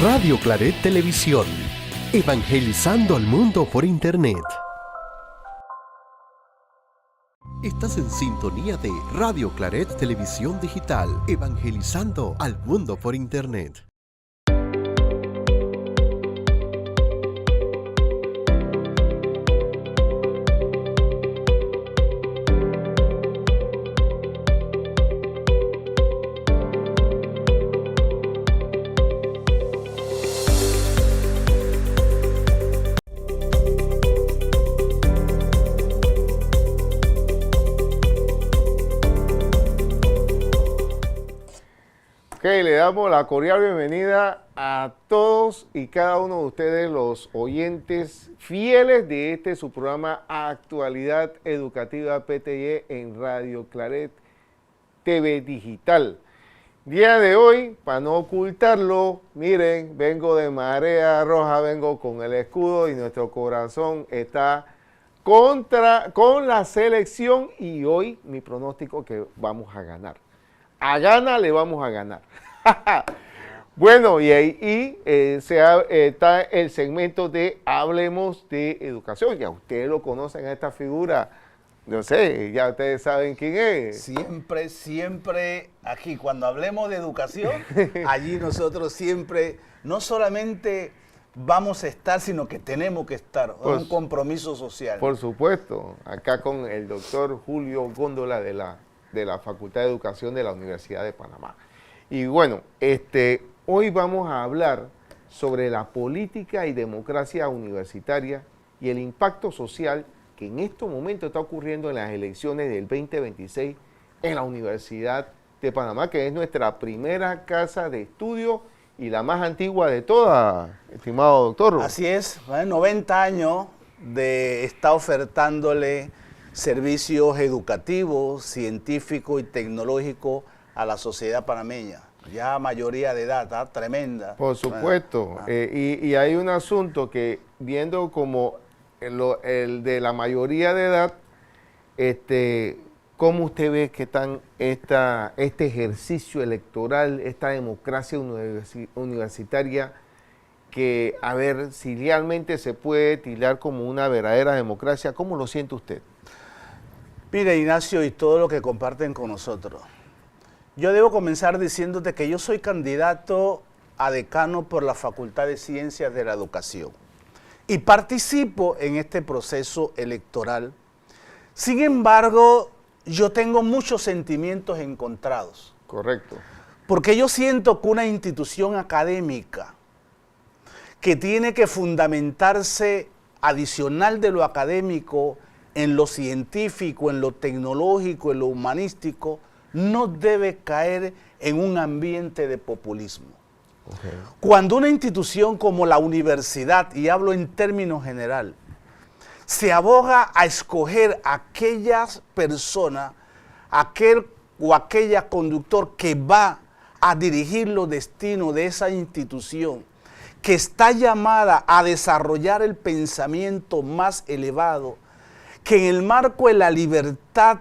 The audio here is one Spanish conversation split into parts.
Radio Claret Televisión, evangelizando al mundo por Internet. Estás en sintonía de Radio Claret Televisión Digital, evangelizando al mundo por Internet. Le damos la cordial bienvenida a todos y cada uno de ustedes, los oyentes fieles de su programa Actualidad Educativa PTY en Radio Claret TV Digital. Día de hoy, para no ocultarlo, miren, vengo de Marea Roja, vengo con el escudo y nuestro corazón está con la selección y hoy mi pronóstico que vamos a ganar. A gana le vamos a ganar. Bueno, y ahí está el segmento de Hablemos de Educación. Ya ustedes lo conocen a esta figura. No sé, ya ustedes saben quién es. Siempre aquí, cuando hablemos de educación, allí nosotros siempre, no solamente vamos a estar, sino que tenemos que estar. Es un compromiso social. Por supuesto, acá con el doctor Julio Góndola de la Facultad de Educación de la Universidad de Panamá. Y bueno, hoy vamos a hablar sobre la política y democracia universitaria y el impacto social que en estos momentos está ocurriendo en las elecciones del 2026 en la Universidad de Panamá, que es nuestra primera casa de estudio y la más antigua de todas, estimado doctor. Así es, 90 años de estar ofertándole servicios educativos, científicos y tecnológicos a la sociedad panameña, ya mayoría de edad, ¿tá? Tremenda. Por supuesto, y hay un asunto que viendo como el de la mayoría de edad, ¿cómo usted ve que están este ejercicio electoral, esta democracia universitaria, que a ver si realmente se puede tildar como una verdadera democracia? ¿Cómo lo siente usted? Mire, Ignacio, y todo lo que comparten con nosotros. Yo debo comenzar diciéndote que yo soy candidato a decano por la Facultad de Ciencias de la Educación y participo en este proceso electoral. Sin embargo, yo tengo muchos sentimientos encontrados. Correcto. Porque yo siento que una institución académica que tiene que fundamentarse adicional de lo académico en lo científico, en lo tecnológico, en lo humanístico, no debe caer en un ambiente de populismo. Okay. Cuando una institución como la universidad, y hablo en términos general, se aboga a escoger a aquellas personas, aquel o aquella conductor que va a dirigir los destinos de esa institución, que está llamada a desarrollar el pensamiento más elevado, que en el marco de la libertad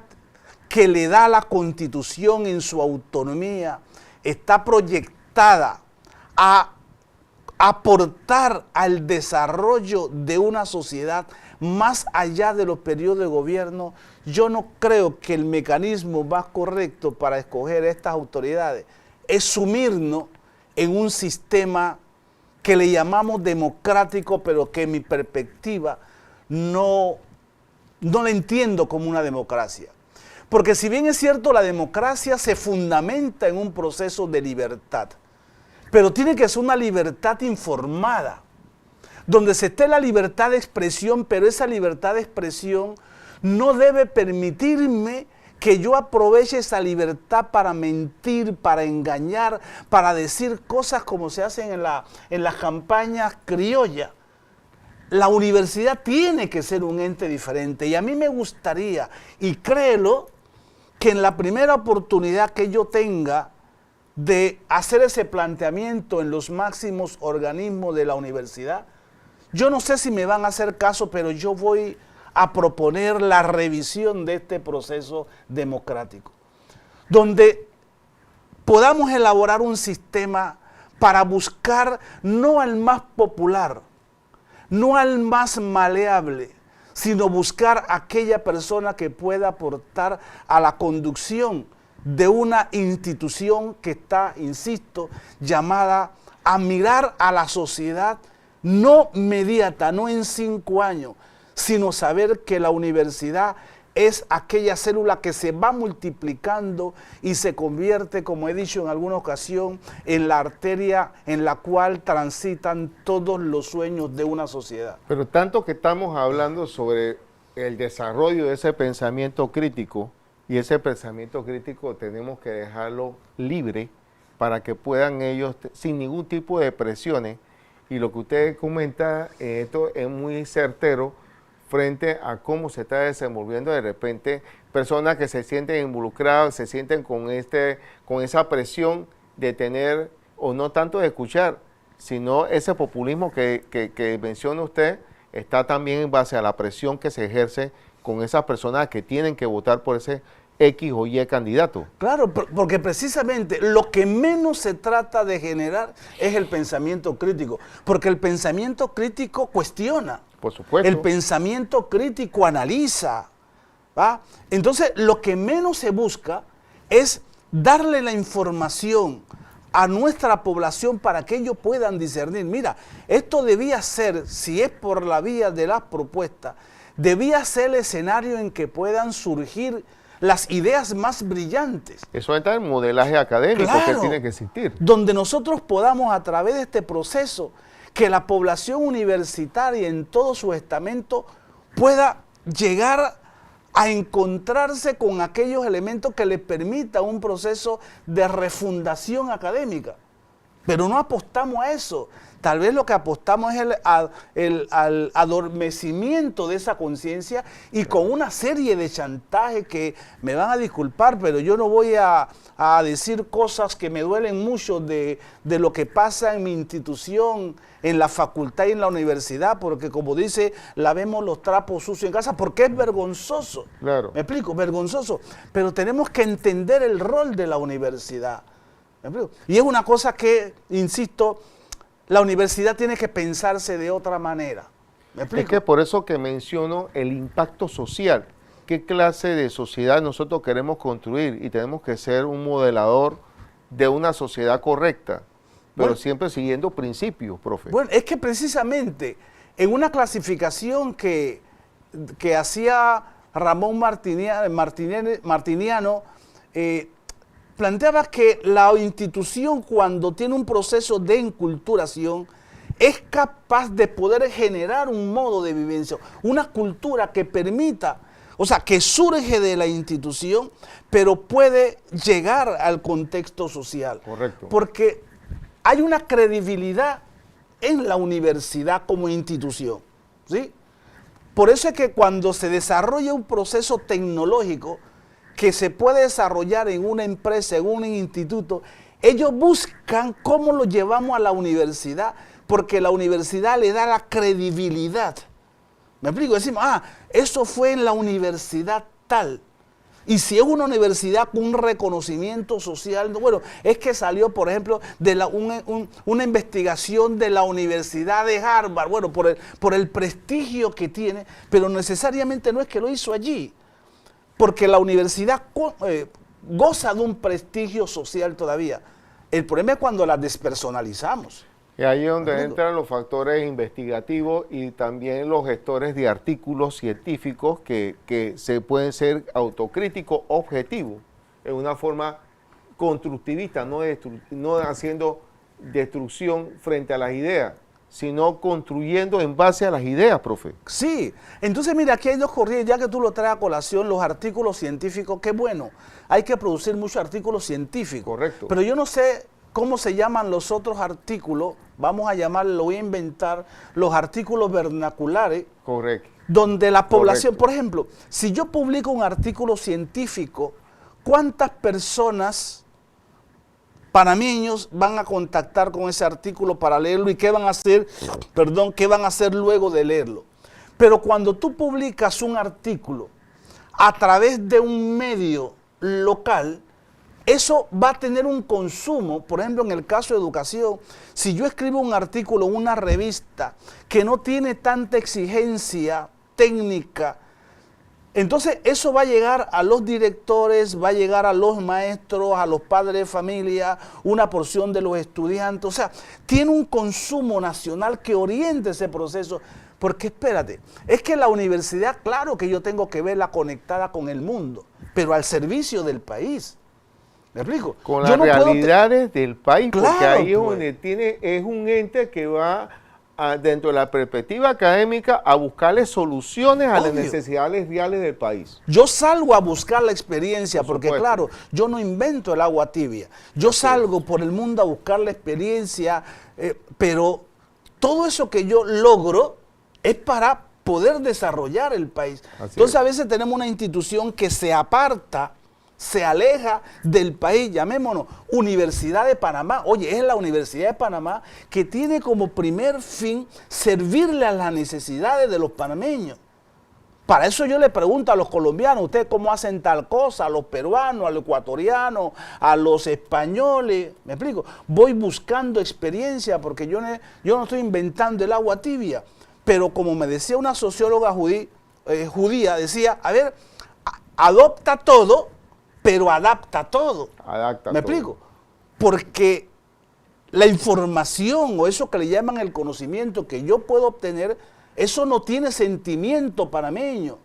que le da la Constitución en su autonomía, está proyectada a aportar al desarrollo de una sociedad más allá de los periodos de gobierno. Yo no creo que el mecanismo más correcto para escoger estas autoridades es sumirnos en un sistema que le llamamos democrático, pero que en mi perspectiva no lo entiendo como una democracia. Porque si bien es cierto, la democracia se fundamenta en un proceso de libertad, pero tiene que ser una libertad informada, donde se esté la libertad de expresión, pero esa libertad de expresión no debe permitirme que yo aproveche esa libertad para mentir, para engañar, para decir cosas como se hacen en las campañas criollas. La universidad tiene que ser un ente diferente y a mí me gustaría, y créelo, que en la primera oportunidad que yo tenga de hacer ese planteamiento en los máximos organismos de la universidad, yo no sé si me van a hacer caso, pero yo voy a proponer la revisión de este proceso democrático, donde podamos elaborar un sistema para buscar no al más popular, no al más maleable, sino buscar aquella persona que pueda aportar a la conducción de una institución que está, insisto, llamada a mirar a la sociedad no inmediata, no en 5 años, sino saber que la universidad es aquella célula que se va multiplicando y se convierte, como he dicho en alguna ocasión, en la arteria en la cual transitan todos los sueños de una sociedad. Pero tanto que estamos hablando sobre el desarrollo de ese pensamiento crítico, y ese pensamiento crítico tenemos que dejarlo libre para que puedan ellos, sin ningún tipo de presiones, y lo que usted comenta, esto es muy certero frente a cómo se está desenvolviendo de repente personas que se sienten involucradas, se sienten con esa presión de tener, o no tanto de escuchar, sino ese populismo que menciona usted, está también en base a la presión que se ejerce con esas personas que tienen que votar por ese X o Y candidato. Claro, porque precisamente lo que menos se trata de generar es el pensamiento crítico, porque el pensamiento crítico cuestiona. Por supuesto. El pensamiento crítico analiza, ¿va? Entonces, lo que menos se busca es darle la información a nuestra población para que ellos puedan discernir. Mira, esto debía ser, si es por la vía de las propuestas, debía ser el escenario en que puedan surgir las ideas más brillantes. Eso está el modelaje académico, claro, que tiene que existir. Donde nosotros podamos, a través de este proceso, que la población universitaria en todo su estamento pueda llegar a encontrarse con aquellos elementos que les permita un proceso de refundación académica. Pero no apostamos a eso. Tal vez lo que apostamos es al adormecimiento de esa conciencia y con una serie de chantajes que me van a disculpar, pero yo no voy a decir cosas que me duelen mucho de lo que pasa en mi institución, en la facultad y en la universidad, porque como dice, lavemos los trapos sucios en casa, porque es vergonzoso. Claro. ¿Me explico? Vergonzoso. Pero tenemos que entender el rol de la universidad. ¿Me explico? Y es una cosa que, insisto, la universidad tiene que pensarse de otra manera. ¿Me explico? Es que por eso que menciono el impacto social. ¿Qué clase de sociedad nosotros queremos construir? Y tenemos que ser un modelador de una sociedad correcta, pero bueno, siempre siguiendo principios, profe. Bueno, es que precisamente en una clasificación que hacía Ramón Martiniano, planteaba que la institución, cuando tiene un proceso de enculturación, es capaz de poder generar un modo de vivencia, una cultura que permita, o sea, que surge de la institución, pero puede llegar al contexto social. Correcto. Porque hay una credibilidad en la universidad como institución, ¿sí? Por eso es que cuando se desarrolla un proceso tecnológico que se puede desarrollar en una empresa, en un instituto, ellos buscan cómo lo llevamos a la universidad, porque la universidad le da la credibilidad. ¿Me explico? Decimos, eso fue en la universidad tal. Y si es una universidad con un reconocimiento social, bueno, es que salió, por ejemplo, de una investigación de la Universidad de Harvard, bueno, por el prestigio que tiene, pero necesariamente no es que lo hizo allí, porque la universidad goza de un prestigio social todavía. El problema es cuando la despersonalizamos. Y ahí es donde entran los factores investigativos y también los gestores de artículos científicos que se pueden ser autocríticos, objetivos, en una forma constructivista, no haciendo destrucción frente a las ideas, sino construyendo en base a las ideas, profe. Sí, entonces mira, aquí hay dos corrientes, ya que tú lo traes a colación, los artículos científicos, qué bueno, hay que producir muchos artículos científicos. Correcto. Pero yo no sé cómo se llaman los otros artículos, vamos a llamarlo, lo voy a inventar, los artículos vernaculares. Correcto. Donde la población, Correcto. Por ejemplo, si yo publico un artículo científico, ¿cuántas personas panameños van a contactar con ese artículo para leerlo y qué van a hacer, qué van a hacer luego de leerlo? Pero cuando tú publicas un artículo a través de un medio local, eso va a tener un consumo. Por ejemplo, en el caso de educación, si yo escribo un artículo en una revista que no tiene tanta exigencia técnica, entonces eso va a llegar a los directores, va a llegar a los maestros, a los padres de familia, una porción de los estudiantes. O sea, tiene un consumo nacional que oriente ese proceso. Porque espérate, es que la universidad, claro que yo tengo que verla conectada con el mundo, pero al servicio del país. ¿Me explico? Con Yo las no puedo realidades del país, porque Claro, ahí es pues. donde es un ente que va dentro de la perspectiva académica a buscarle soluciones a las Obvio. necesidades reales del país. Yo salgo a buscar la experiencia, Por porque supuesto. claro, yo no invento el agua tibia. Yo salgo por el mundo a buscar la experiencia, pero todo eso que yo logro es para poder desarrollar el país. Así Entonces es. a veces tenemos una institución que se aparta, se aleja del país, llamémonos Universidad de Panamá. Oye, es la Universidad de Panamá que tiene como primer fin servirle a las necesidades de los panameños. Para eso yo le pregunto a los colombianos, ¿ustedes cómo hacen tal cosa? A los peruanos, a los ecuatorianos, a los españoles. ¿Me explico? Voy buscando experiencia porque yo no estoy inventando el agua tibia. Pero como me decía una socióloga judía, decía, a ver, adopta todo, pero adapta todo. Adapta ¿Me todo. explico? Porque la información o eso que le llaman el conocimiento que yo puedo obtener, eso no tiene sentimiento panameño,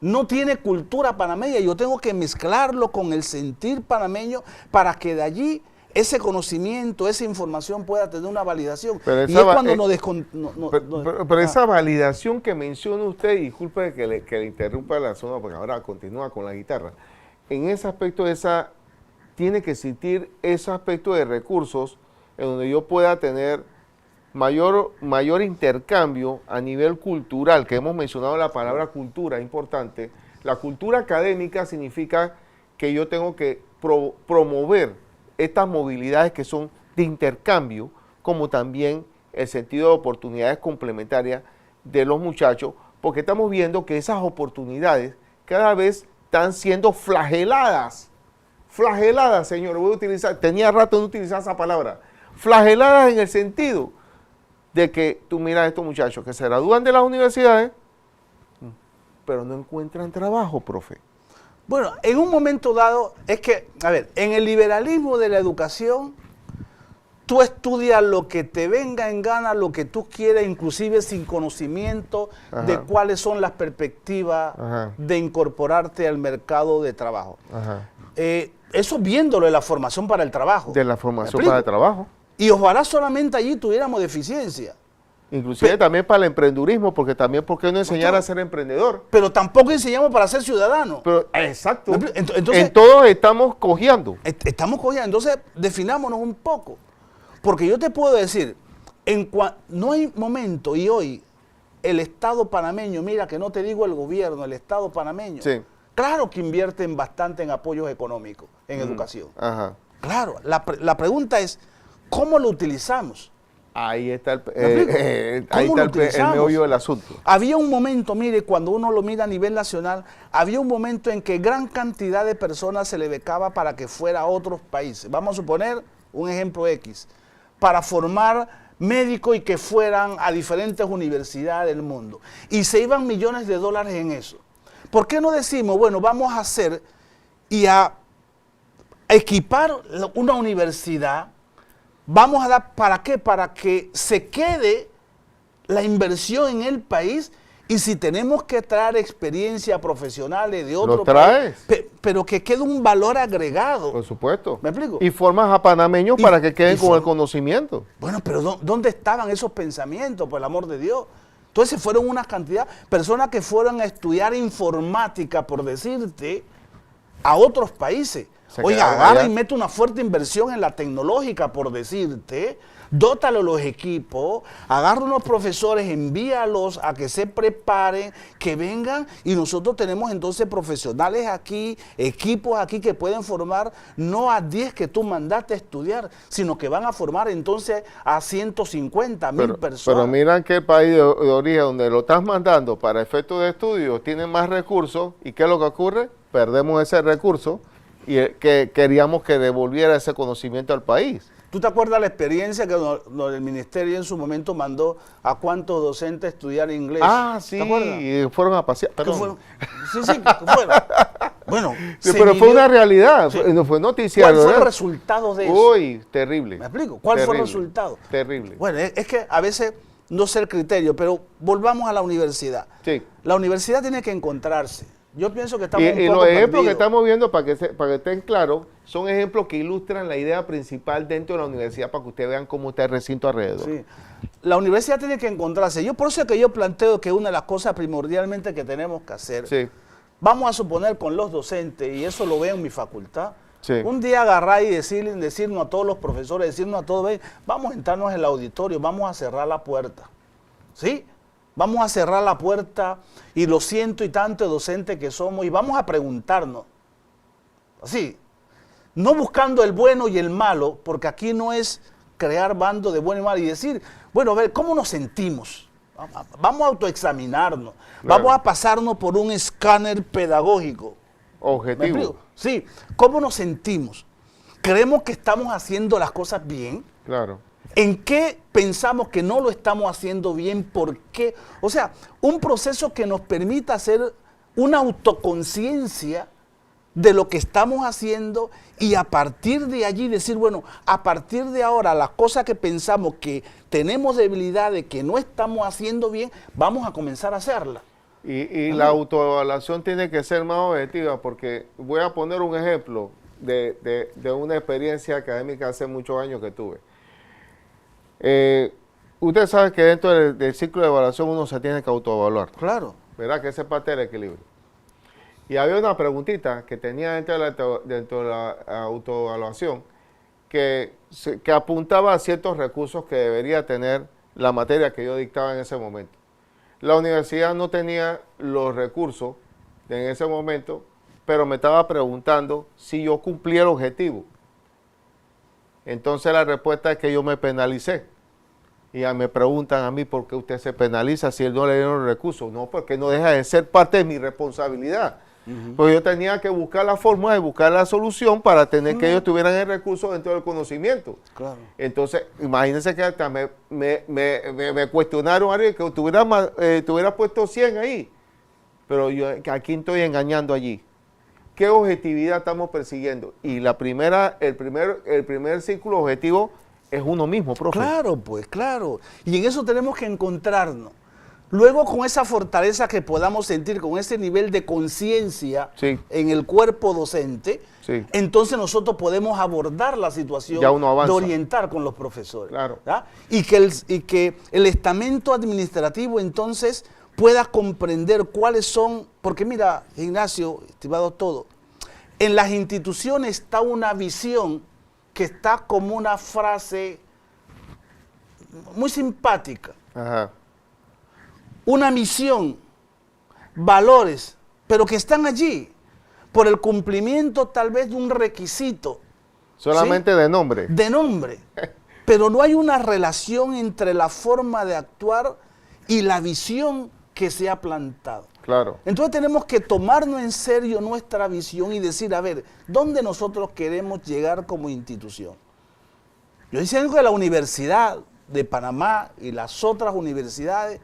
no tiene cultura panameña. Yo tengo que mezclarlo con el sentir panameño para que de allí ese conocimiento, esa información pueda tener una validación. Pero Y esa es va- cuando Pero esa validación que menciona usted, y disculpe que le interrumpa la zona, porque ahora continúa con la guitarra. En ese aspecto, tiene que existir ese aspecto de recursos en donde yo pueda tener mayor intercambio a nivel cultural, que hemos mencionado la palabra cultura, es importante. La cultura académica significa que yo tengo que promover estas movilidades que son de intercambio, como también el sentido de oportunidades complementarias de los muchachos, porque estamos viendo que esas oportunidades cada vez están siendo flageladas. Flageladas, señor, voy a utilizar, tenía rato de no utilizar esa palabra. Flageladas en el sentido de que tú miras a estos muchachos que se gradúan de las universidades, pero no encuentran trabajo, profe. Bueno, en un momento dado, es que, a ver, en el liberalismo de la educación, tú estudias lo que te venga en gana, lo que tú quieras, inclusive sin conocimiento Ajá. de cuáles son las perspectivas Ajá. de incorporarte al mercado de trabajo. Ajá. Eso viéndolo de la formación para el trabajo. De la ¿Me formación explico? para el trabajo. Y ojalá solamente allí tuviéramos deficiencia. Inclusive también para el emprendurismo, porque también, ¿por qué no enseñar a ser emprendedor? Pero tampoco enseñamos para ser ciudadanos. Pero, exacto. Entonces- en todos estamos cojeando. Estamos cogiendo, entonces definámonos un poco. Porque yo te puedo decir, no hay momento, y hoy el Estado panameño, mira que no te digo el gobierno, el Estado panameño, Sí. claro que invierten bastante en apoyos económicos, en educación. Ajá. Claro, la pregunta es, ¿cómo lo utilizamos? Ahí está ¿Me explico? ahí ¿Cómo está lo el utilizamos? meollo del asunto. Había un momento, mire, cuando uno lo mira a nivel nacional, había un momento en que gran cantidad de personas se le becaba para que fuera a otros países. Vamos a suponer un ejemplo X, para formar médicos y que fueran a diferentes universidades del mundo. Y se iban millones de dólares en eso. ¿Por qué no decimos, bueno, vamos a hacer y a equipar una universidad? Vamos a dar, ¿para qué? Para que se quede la inversión en el país y si tenemos que traer experiencias profesionales de otro ¿Lo traes? país, pero que quede un valor agregado. Por supuesto. ¿Me explico? Y formas a panameños Y- para que queden y con el form- conocimiento. Bueno, pero ¿dónde estaban esos pensamientos, por el amor de Dios? Entonces fueron una cantidad, personas que fueron a estudiar informática, por decirte, a otros países. Se Oiga, quedaron agarra allá. y mete una fuerte inversión en la tecnológica, por decirte, dótalo los equipos, agarra unos profesores, envíalos a que se preparen, que vengan y nosotros tenemos entonces profesionales aquí, equipos aquí que pueden formar no a 10 que tú mandaste a estudiar, sino que van a formar entonces a 150,000 personas. Pero miran que el país de origen donde lo estás mandando para efectos de estudio tiene más recursos. ¿Y qué es lo que ocurre? Perdemos ese recurso y que queríamos que devolviera ese conocimiento al país. ¿Tú te acuerdas la experiencia que el ministerio en su momento mandó a cuántos docentes estudiar inglés? Ah, sí, ¿Te acuerdas? y fueron a pasear. ¿Qué Perdón. fueron? Sí, ¿qué fueron? Bueno, Sí, se pero fue vivió- una realidad, Sí. no fue noticiario. ¿Cuál fue el ¿verdad? resultado de eso? Uy, terrible. ¿Me explico? ¿Cuál fue el Terrible, resultado? Terrible. Bueno, es que a veces no sé el criterio, pero volvamos a la universidad. Sí. La universidad tiene que encontrarse. Yo pienso que estamos un Y poco los ejemplos que perdidos. estamos viendo, para que estén claros, son ejemplos que ilustran la idea principal dentro de la universidad para que ustedes vean cómo está el recinto alrededor. Sí. La universidad tiene que encontrarse. Yo por eso es que yo planteo que una de las cosas primordialmente que tenemos que hacer, Sí. vamos a suponer con los docentes, y eso lo veo en mi facultad, Sí. un día agarrar y decirnos a todos los profesores, decirnos a todos, "Ven, vamos a entrarnos en el auditorio, vamos a cerrar la puerta. ¿Sí? Vamos a cerrar la puerta y los ciento y tantos docentes que somos y vamos a preguntarnos. Así, no buscando el bueno y el malo, porque aquí no es crear bando de bueno y malo y decir, bueno, a ver, ¿cómo nos sentimos? Vamos a autoexaminarnos, Claro. vamos a pasarnos por un escáner pedagógico. ¿Me Objetivo. explico? Sí, ¿cómo nos sentimos? ¿Creemos que estamos haciendo las cosas bien? Claro. ¿En qué pensamos que no lo estamos haciendo bien? ¿Por qué? O sea, un proceso que nos permita hacer una autoconciencia de lo que estamos haciendo y a partir de allí decir, bueno, a partir de ahora las cosas que pensamos que tenemos debilidades, que no estamos haciendo bien, vamos a comenzar a hacerlas. Y la autoevaluación tiene que ser más objetiva, porque voy a poner un ejemplo de una experiencia académica hace muchos años que tuve. Usted sabe que dentro del ciclo de evaluación uno se tiene que autoevaluar, Claro. ¿verdad? Que esa es parte del equilibrio. Y había una preguntita que tenía dentro de la autoevaluación que apuntaba a ciertos recursos que debería tener la materia que yo dictaba en ese momento. La universidad no tenía los recursos en ese momento, pero me estaba preguntando si yo cumplía el objetivo. Entonces la respuesta es que yo me penalicé. Y ya me preguntan a mí por qué usted se penaliza si él no le dieron los recursos. No, porque no deja de ser parte de mi responsabilidad. Porque yo tenía que buscar la forma de buscar la solución para tener que ellos tuvieran el recurso dentro del conocimiento. Claro. Entonces, imagínense que hasta me cuestionaron algo que tuviera puesto 100 ahí. Pero yo aquí estoy engañando allí. ¿Qué objetividad estamos persiguiendo? Y el primer círculo objetivo es uno mismo, profe. Claro, pues, claro. Y en eso tenemos que encontrarnos. Luego, con esa fortaleza que podamos sentir, con ese nivel de conciencia Sí. en el cuerpo docente, Sí. entonces nosotros podemos abordar la situación Ya uno avanza. de orientar con los profesores. Claro. ¿Ya? Y que el estamento administrativo entonces pueda comprender cuáles son, porque mira, Ignacio, estimado todo, en las instituciones está una visión que está como una frase muy simpática. Ajá. Una misión, valores, pero que están allí por el cumplimiento tal vez de un requisito Solamente de nombre. de nombre, pero no hay una relación entre la forma de actuar y la visión que se ha plantado. Claro. Entonces tenemos que tomarnos en serio nuestra visión y decir, a ver, ¿dónde nosotros queremos llegar como institución? Yo diciendo que la Universidad de Panamá y las otras universidades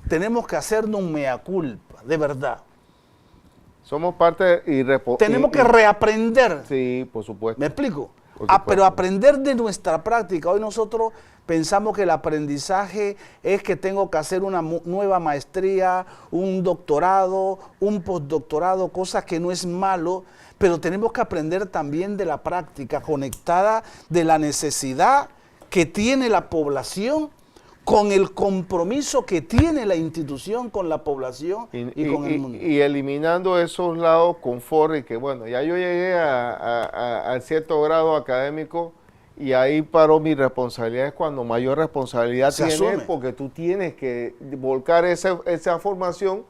tenemos que hacernos un mea culpa, de verdad. Somos parte Tenemos que reaprender. Sí, por supuesto. ¿Me explico? Por Pero supuesto. aprender de nuestra práctica. Hoy nosotros pensamos que el aprendizaje es que tengo que hacer una nueva maestría, un doctorado, un postdoctorado, cosas que no es malo, pero tenemos que aprender también de la práctica conectada de la necesidad que tiene la población con el compromiso que tiene la institución con la población y con el mundo. Y eliminando esos lados confort y que bueno, ya yo llegué a cierto grado académico y ahí paró mi responsabilidad, es cuando mayor responsabilidad Se tienes, asume. porque tú tienes que volcar esa formación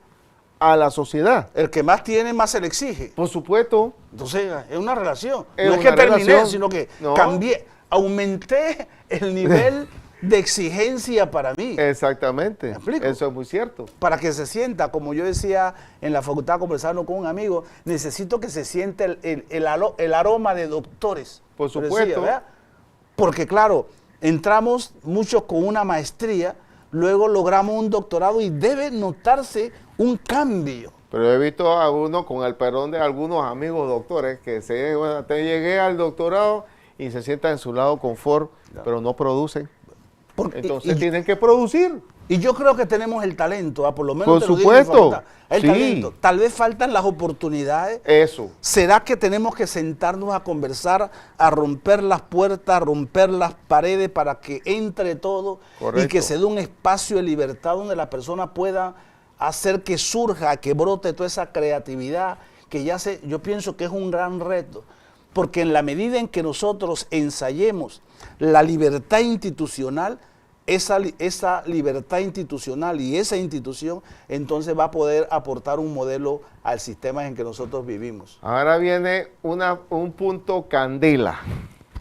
a la sociedad. El que más tiene, más se le exige. Por supuesto. Entonces, es una relación. Es No es una que terminé, relación. sino que No. cambié, aumenté el nivel de exigencia para mí. Exactamente. ¿Me explico? Eso es muy cierto. Para que se sienta, como yo decía en la facultad conversando con un amigo, necesito que se sienta el aroma de doctores. Por Yo supuesto. decía, ¿verdad? Porque claro, entramos muchos con una maestría, luego logramos un doctorado y debe notarse un cambio. Pero he visto a uno, con el perdón de algunos amigos doctores, que bueno, te llegué al doctorado y se sientan en su lado confort, pero no producen. Entonces tienen que producir. Y yo creo que tenemos el talento, por lo menos Por te lo digo en mi supuesto, facultad, el sí. talento. Tal vez faltan las oportunidades. Eso. ¿Será que tenemos que sentarnos a conversar, a romper las puertas, a romper las paredes para que entre todo Correcto. y que se dé un espacio de libertad donde la persona pueda hacer que surja, que brote toda esa creatividad que yo pienso que es un gran reto? Porque en la medida en que nosotros ensayemos la libertad institucional, esa libertad institucional y esa institución entonces va a poder aportar un modelo al sistema en que nosotros vivimos. Ahora viene un punto candela.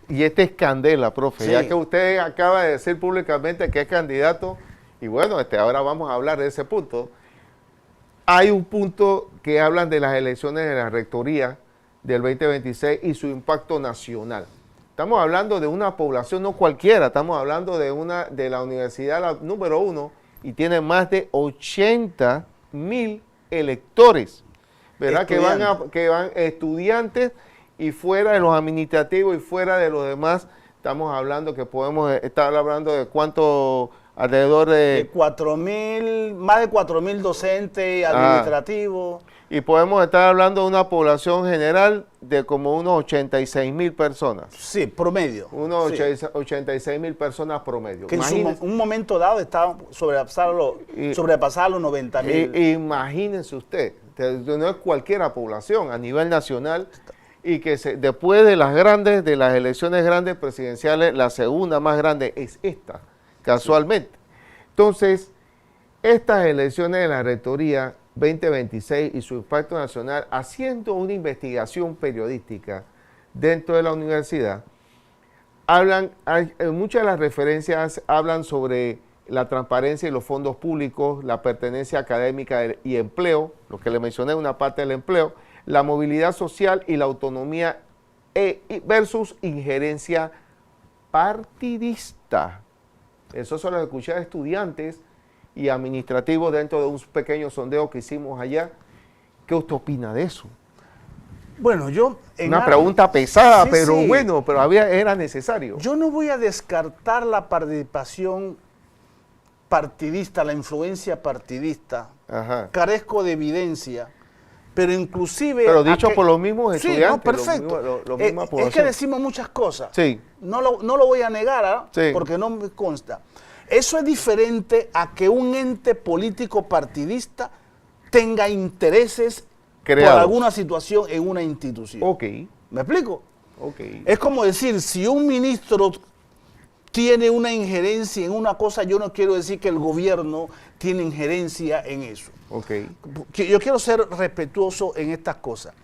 Y este es candela, profe. Sí. Ya que usted acaba de decir públicamente que es candidato, y bueno, ahora vamos a hablar de ese punto. Hay un punto que hablan de las elecciones de la rectoría del 2026 y su impacto nacional. Estamos hablando de una población no cualquiera, estamos hablando de la universidad número 1 y tiene más de 80,000 electores, ¿verdad? Que van estudiantes y fuera de los administrativos y fuera de los demás. Estamos hablando que podemos estar hablando de cuánto, alrededor de 4.000, más de 4.000 docentes administrativos. Y podemos estar hablando de una población general de como unos 86,000 personas. Sí, promedio. Unos Sí. 86,000 personas promedio. Que en un momento dado estaban sobrepasar los 90.000. Imagínense usted, no es cualquiera población a nivel nacional y que después de las elecciones grandes presidenciales, la segunda más grande es esta, casualmente. Entonces, estas elecciones de la rectoría 2026 y su impacto nacional, haciendo una investigación periodística dentro de la universidad, muchas de las referencias hablan sobre la transparencia y los fondos públicos, la pertenencia académica y empleo, lo que le mencioné, una parte del empleo, la movilidad social y la autonomía versus injerencia partidista. Eso se lo escuché a estudiantes y administrativos dentro de un pequeño sondeo que hicimos allá. ¿Qué usted opina de eso? Bueno, Una pregunta pesada, Sí, pero sí. bueno, pero era necesario. Yo no voy a descartar la participación partidista, la influencia partidista. Ajá. Carezco de evidencia, pero inclusive... Pero dicho por los mismos estudiantes. Sí, no, perfecto. Los misma Es población. que decimos muchas cosas. Sí. No lo voy a negar, Sí. porque no me consta. Eso es diferente a que un ente político partidista tenga intereses Creados. por alguna situación en una institución. Ok, ¿Me explico? ok. Es como decir, si un ministro tiene una injerencia en una cosa, yo no quiero decir que el gobierno tiene injerencia en eso. Ok. Yo quiero ser respetuoso en estas cosas.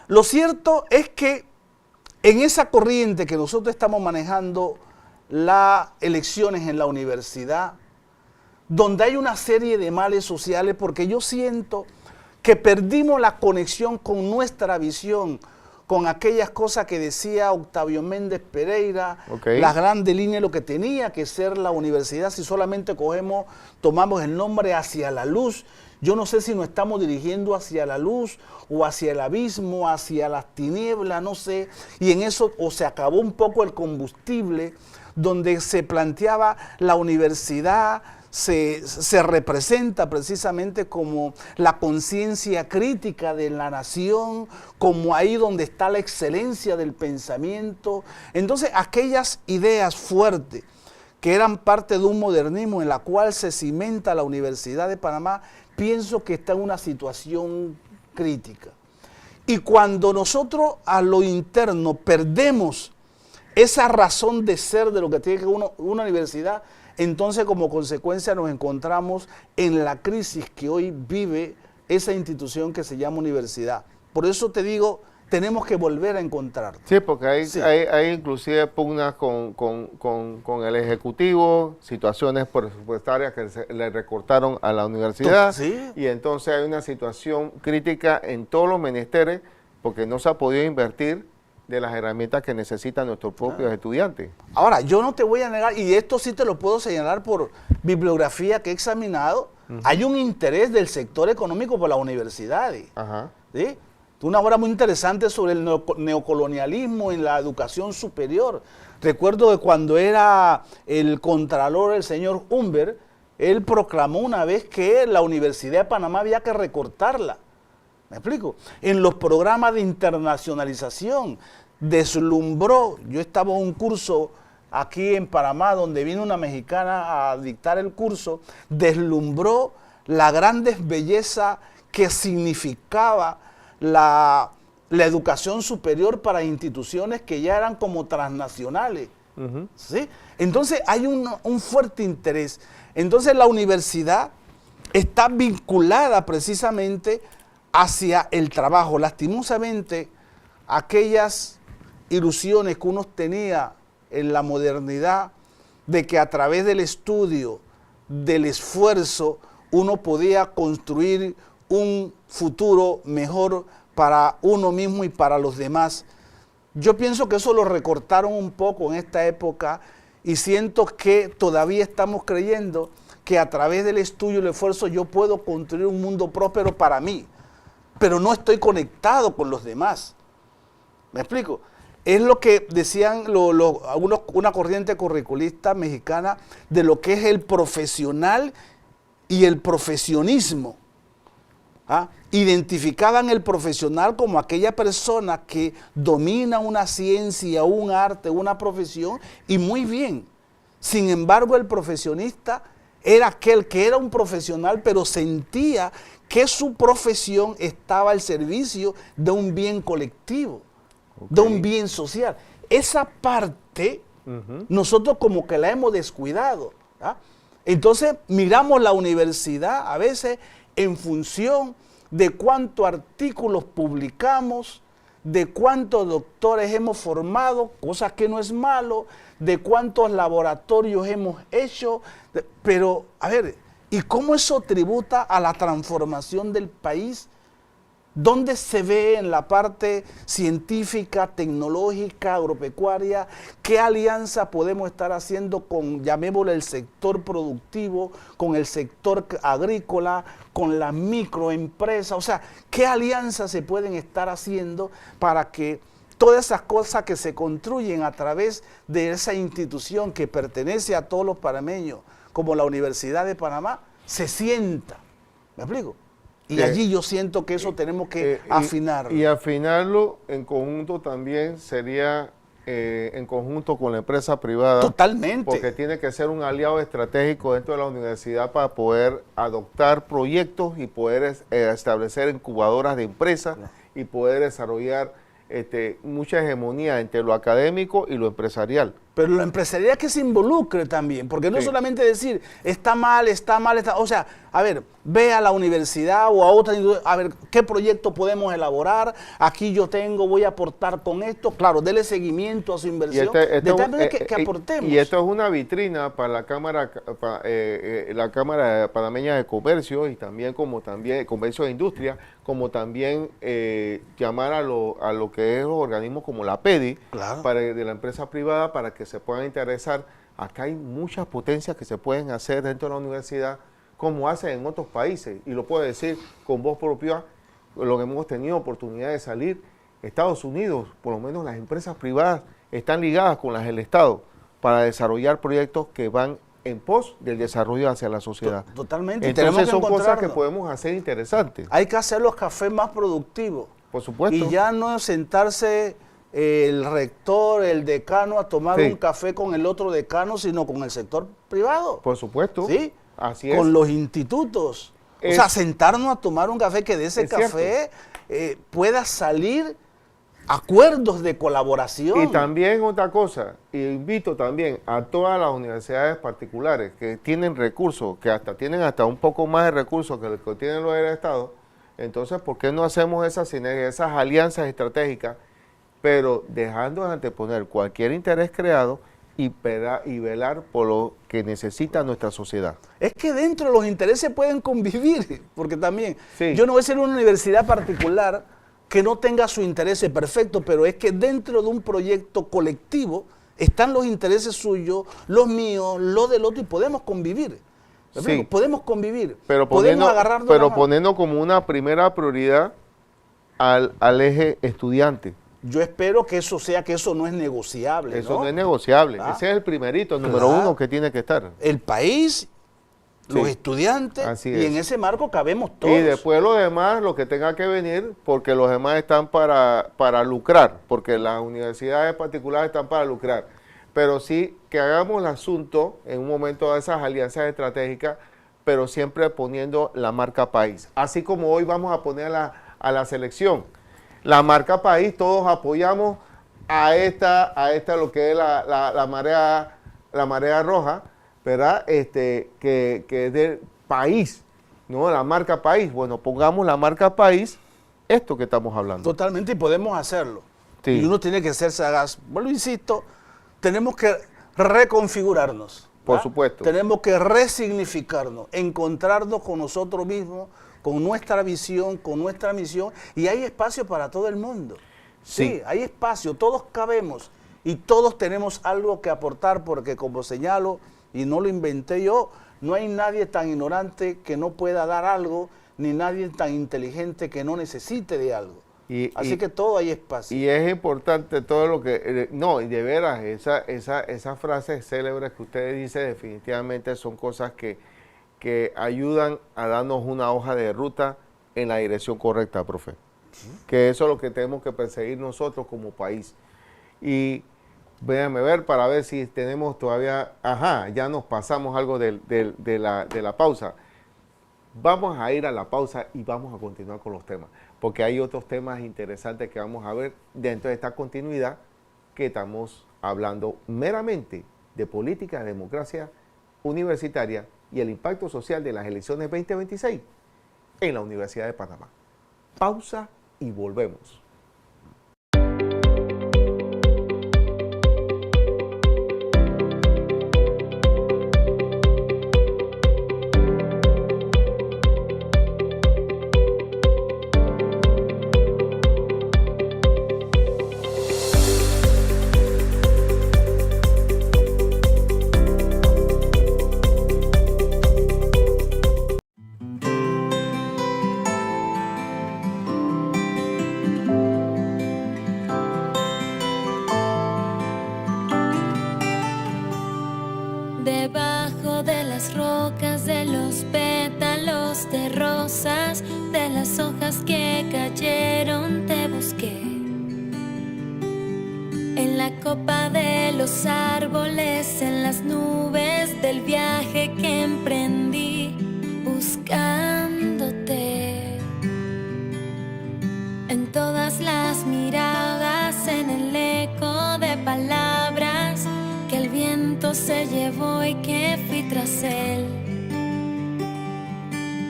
Lo cierto es que en esa corriente que nosotros estamos manejando las elecciones en la universidad, donde hay una serie de males sociales, porque yo siento que perdimos la conexión con nuestra visión, con aquellas cosas que decía Octavio Méndez Pereira, las grandes líneas de lo que tenía que ser la universidad, si solamente tomamos el nombre hacia la luz. Yo no sé si nos estamos dirigiendo hacia la luz o hacia el abismo, hacia las tinieblas, no sé. Y en eso o se acabó un poco el combustible, donde se planteaba la universidad, se representa precisamente como la conciencia crítica de la nación, como ahí donde está la excelencia del pensamiento. Entonces, aquellas ideas fuertes que eran parte de un modernismo en la cual se cimenta la Universidad de Panamá, pienso que está en una situación crítica. Y cuando nosotros a lo interno perdemos esa razón de ser de lo que tiene que una universidad, entonces como consecuencia nos encontramos en la crisis que hoy vive esa institución que se llama universidad. Por eso te digo, tenemos que volver a encontrar. Sí, porque Sí. hay inclusive pugnas con el Ejecutivo, situaciones presupuestarias que le recortaron a la universidad. Sí. Y entonces hay una situación crítica en todos los menesteres porque no se ha podido invertir de las herramientas que necesitan nuestros propios estudiantes. Ahora, yo no te voy a negar, y esto sí te lo puedo señalar por bibliografía que he examinado, hay un interés del sector económico por las universidades. Ajá. ¿Sí? Una obra muy interesante sobre el neocolonialismo en la educación superior. Recuerdo que cuando era el contralor, el señor Humbert, él proclamó una vez que la Universidad de Panamá había que recortarla. ¿Me explico? En los programas de internacionalización deslumbró, yo estaba en un curso aquí en Panamá donde vino una mexicana a dictar el curso, deslumbró la gran belleza que significaba la educación superior para instituciones que ya eran como transnacionales. ¿Sí? Entonces hay un fuerte interés. Entonces la universidad está vinculada precisamente hacia el trabajo. Lastimosamente, aquellas ilusiones que uno tenía en la modernidad de que a través del estudio, del esfuerzo, uno podía construir un futuro mejor para uno mismo y para los demás. Yo pienso que eso lo recortaron un poco en esta época y siento que todavía estamos creyendo que a través del estudio y el esfuerzo yo puedo construir un mundo próspero para mí, pero no estoy conectado con los demás. ¿Me explico? Es lo que decían una corriente curriculista mexicana de lo que es el profesional y el profesionismo. ¿Ah? Identificaban el profesional como aquella persona que domina una ciencia, un arte, una profesión, y muy bien. Sin embargo, el profesionista era aquel que era un profesional, pero sentía que su profesión estaba al servicio de un bien colectivo, de un bien social. Esa parte nosotros como que la hemos descuidado. ¿Ah? Entonces miramos la universidad a veces en función de cuántos artículos publicamos, de cuántos doctores hemos formado, cosa que no es malo, de cuántos laboratorios hemos hecho, pero a ver, ¿y cómo eso tributa a la transformación del país? ¿Dónde se ve en la parte científica, tecnológica, agropecuaria? ¿Qué alianza podemos estar haciendo con, llamémosle, el sector productivo, con el sector agrícola, con la microempresa? O sea, ¿qué alianzas se pueden estar haciendo para que todas esas cosas que se construyen a través de esa institución que pertenece a todos los panameños, como la Universidad de Panamá, se sienta? ¿Me explico? Y allí yo siento que eso tenemos que afinar. Y afinarlo en conjunto también sería en conjunto con la empresa privada. Totalmente. Porque tiene que ser un aliado estratégico dentro de la universidad para poder adoptar proyectos y poder establecer incubadoras de empresas y poder desarrollar mucha hegemonía entre lo académico y lo empresarial. Pero lo empresarial que se involucre también, porque no Sí. solamente decir, está mal, o sea, a ver, ve a la universidad o a otra, a ver, ¿qué proyecto podemos elaborar? Aquí yo tengo, voy a aportar con esto, claro, dele seguimiento a su inversión, de tal manera que aportemos. Y esto es una vitrina para la Cámara Panameña de Comercio y también Comercio de Industria, como también llamar a lo que es los organismos como la PEDI, Claro. de la empresa privada, para que se puedan interesar. Acá hay muchas potencias que se pueden hacer dentro de la universidad, como hacen en otros países, y lo puedo decir con voz propia, lo que hemos tenido oportunidad de salir. Estados Unidos, por lo menos las empresas privadas, están ligadas con las del Estado para desarrollar proyectos que van en pos del desarrollo hacia la sociedad. Totalmente. Entonces son cosas que encontrarnos. podemos hacer interesantes. Hay que hacer los cafés más productivos. Por supuesto. Y ya no sentarse el rector, el decano a tomar Sí. un café con el otro decano, sino con el sector privado. Por supuesto. ¿Sí? Así es. Con los institutos. O sea, sentarnos a tomar un café, que de ese Es café pueda salir acuerdos de colaboración. Y también otra cosa, invito también a todas las universidades particulares que tienen recursos, que tienen hasta un poco más de recursos que los que tienen los del Estado, Entonces, ¿por qué no hacemos esas sinergias, esas alianzas estratégicas, pero dejando de anteponer cualquier interés creado y velar por lo que necesita nuestra sociedad? Es que dentro de los intereses pueden convivir, porque también Sí. yo no voy a ser una universidad particular que no tenga su interés perfecto, pero es que dentro de un proyecto colectivo están los intereses suyos, los míos, los del otro, y podemos convivir. ¿Me Sí. explico? Podemos convivir, Pero podemos agarrarnos la mano. poniendo como una primera prioridad al eje estudiante. Yo espero que eso no es negociable. Eso no es negociable. Ah. Ese es el primerito, el número Claro. uno que tiene que estar. El país, los Sí. estudiantes, Así y es. en ese marco cabemos todos. Y después los demás, lo que tenga que venir, porque los demás están para lucrar, porque las universidades particulares están para lucrar. Pero sí que hagamos el asunto en un momento de esas alianzas estratégicas, pero siempre poniendo la marca país. Así como hoy vamos a poner a la selección. La marca país, todos apoyamos a esta lo que es la marea roja, ¿verdad? Que es del país, ¿no? La marca país. Bueno, pongamos la marca país, esto que estamos hablando. Totalmente, y podemos hacerlo. Sí. Y uno tiene que ser sagaz. Bueno, insisto, tenemos que reconfigurarnos. Por ¿ah? supuesto. Tenemos que resignificarnos, encontrarnos con nosotros mismos, con nuestra visión, con nuestra misión, y hay espacio para todo el mundo. Sí, hay espacio, todos cabemos y todos tenemos algo que aportar, porque como señalo, y no lo inventé yo, no hay nadie tan ignorante que no pueda dar algo, ni nadie tan inteligente que no necesite de algo. Así que todo hay espacio. Y es importante todo lo que... no, y de veras, esas frases célebres que usted dice definitivamente son cosas que ayudan a darnos una hoja de ruta en la dirección correcta, profe. Que eso es lo que tenemos que perseguir nosotros como país. Y déjame ver para ver si tenemos todavía... Ajá, ya nos pasamos algo de la pausa. Vamos a ir a la pausa y vamos a continuar con los temas, porque hay otros temas interesantes que vamos a ver dentro de esta continuidad, que estamos hablando meramente de política, democracia universitaria y el impacto social de las elecciones 2026 en la Universidad de Panamá. Pausa y volvemos. Debajo de las rocas, de los pétalos de rosas, de las hojas que cayeron, te busqué. En la copa de los árboles, en las nubes del viaje que emprendí, buscándote. En todas las miradas, en el eco de palabras que el viento se llevó y que fui tras él,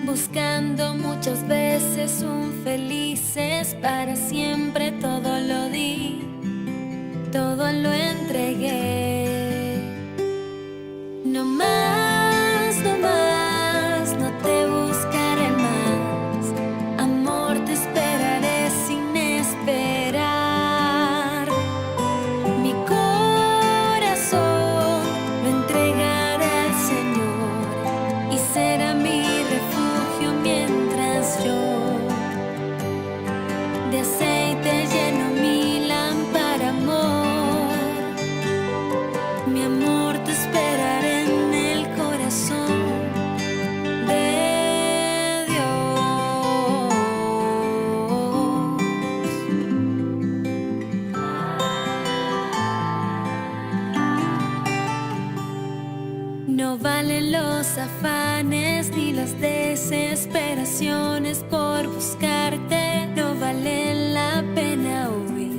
buscando muchas veces un felices para siempre. Todo lo di, todo lo entregué. No más, no más, no te buscaré más. Amor, te esperaré sin esperar. Mi corazón lo entregaré al Señor y será mi refugio mientras yo de aceite lleno mi lámpara, amor. Mi amor, te esperaré en el corazón de Dios. No valen los afanes ni las desesperaciones por buscarte, no valen la pena huir.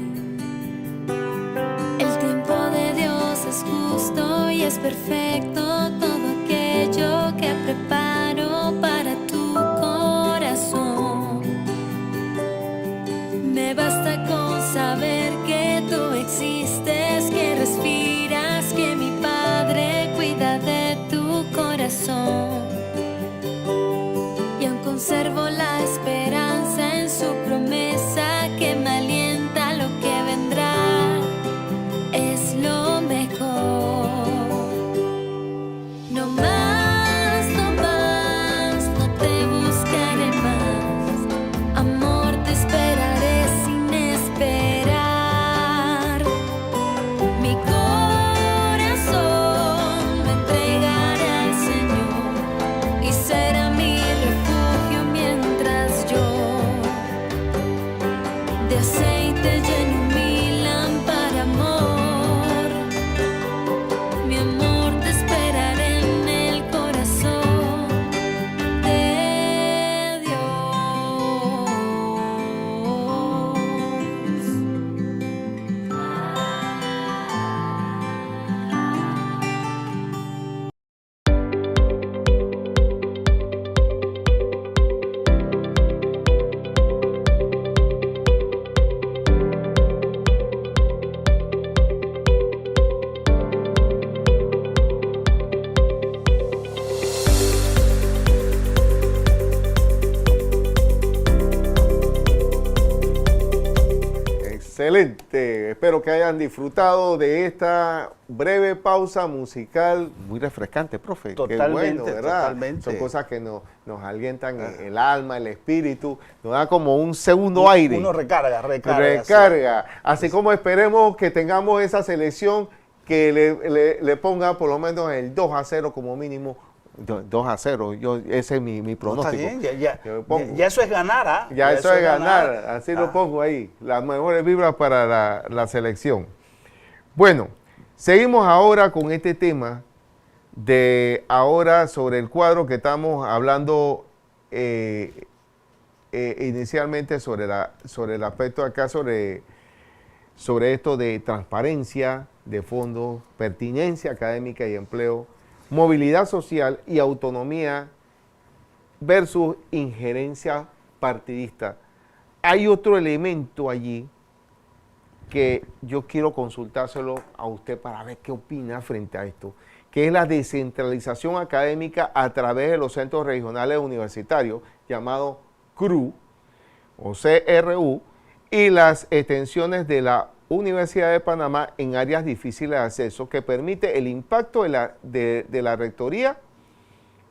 El tiempo de Dios es justo y es perfecto, todo aquello que preparo para tu corazón. Excelente. Espero que hayan disfrutado de esta breve pausa musical. Muy refrescante, profe. Totalmente, Qué bueno, ¿verdad? totalmente. Son cosas que nos alientan el alma, el espíritu. Nos da como un segundo aire. Uno recarga. Recarga. Así como esperemos que tengamos esa selección que le ponga por lo menos el 2-0 como mínimo. 2-0, ese es mi pronóstico. Está bien, ya eso es ganar, ¿ah? Ya eso es ganar, así lo pongo ahí. Las mejores vibras para la selección. Bueno, seguimos ahora con este tema de ahora sobre el cuadro que estamos hablando inicialmente sobre el aspecto acá, sobre esto de transparencia de fondos, pertinencia académica y empleo, movilidad social y autonomía versus injerencia partidista. Hay otro elemento allí que yo quiero consultárselo a usted para ver qué opina frente a esto, que es la descentralización académica a través de los centros regionales universitarios, llamado CRU o CRU, y las extensiones de la Universidad de Panamá en áreas difíciles de acceso, que permite el impacto de la rectoría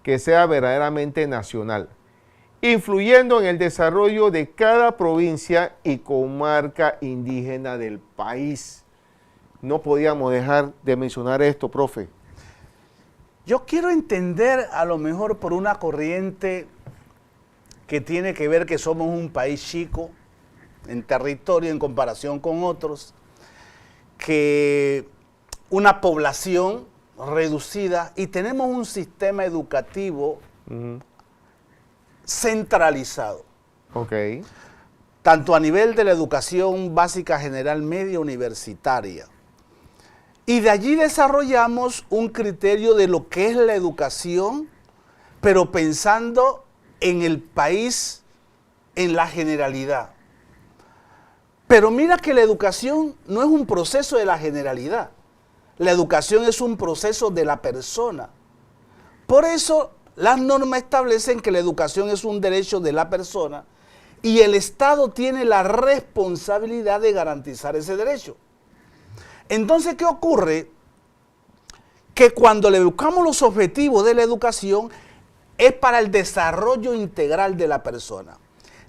que sea verdaderamente nacional, influyendo en el desarrollo de cada provincia y comarca indígena del país. No podíamos dejar de mencionar esto, profe. Yo quiero entender, a lo mejor por una corriente que tiene que ver que somos un país chico en territorio en comparación con otros, que una población reducida y tenemos un sistema educativo centralizado. Ok. Tanto a nivel de la educación básica general, media, universitaria. Y de allí desarrollamos un criterio de lo que es la educación, pero pensando en el país, en la generalidad. Pero mira que la educación no es un proceso de la generalidad. La educación es un proceso de la persona. Por eso las normas establecen que la educación es un derecho de la persona y el Estado tiene la responsabilidad de garantizar ese derecho. Entonces, ¿qué ocurre? Que cuando le buscamos los objetivos de la educación es para el desarrollo integral de la persona.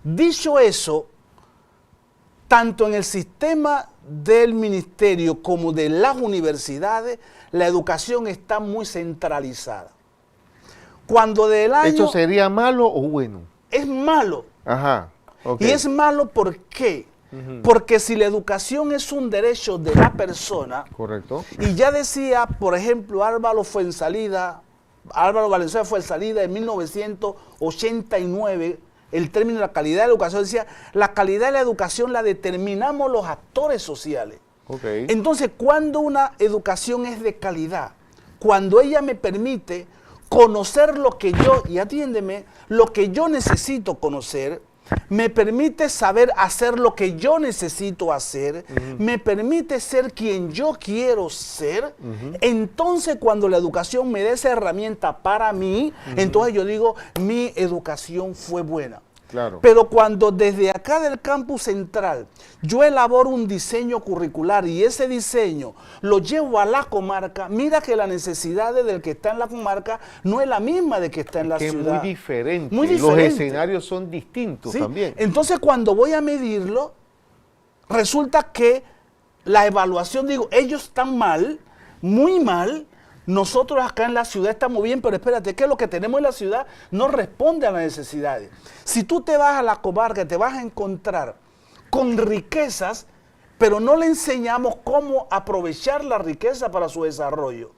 Dicho eso, tanto en el sistema del ministerio como de las universidades, la educación está muy centralizada. Cuando del año... ¿Esto sería malo o bueno? Es malo. Ajá. Okay. Y es malo ¿por qué? Porque si la educación es un derecho de la persona, correcto. Y ya decía, por ejemplo, Álvaro Valenzuela Fuenzalida en 1989, el término de la calidad de la educación, decía, la calidad de la educación la determinamos los actores sociales. Okay. Entonces, cuando una educación es de calidad, cuando ella me permite conocer lo que yo, y atiéndeme, lo que yo necesito conocer, me permite saber hacer lo que yo necesito hacer, me permite ser quien yo quiero ser, entonces cuando la educación me dé esa herramienta para mí, entonces yo digo, mi educación fue buena. Claro. Pero cuando desde acá del campus central yo elaboro un diseño curricular y ese diseño lo llevo a la comarca, mira que la necesidad del que está en la comarca no es la misma de que está en la ciudad. Es muy diferente. Muy diferente. Los escenarios son distintos, ¿sí? También. Entonces cuando voy a medirlo, resulta que la evaluación, digo, ellos están mal, muy mal. Nosotros acá en la ciudad estamos bien, pero espérate, que lo que tenemos en la ciudad no responde a las necesidades. Si tú te vas a la comarca, te vas a encontrar con riquezas, pero no le enseñamos cómo aprovechar la riqueza para su desarrollo.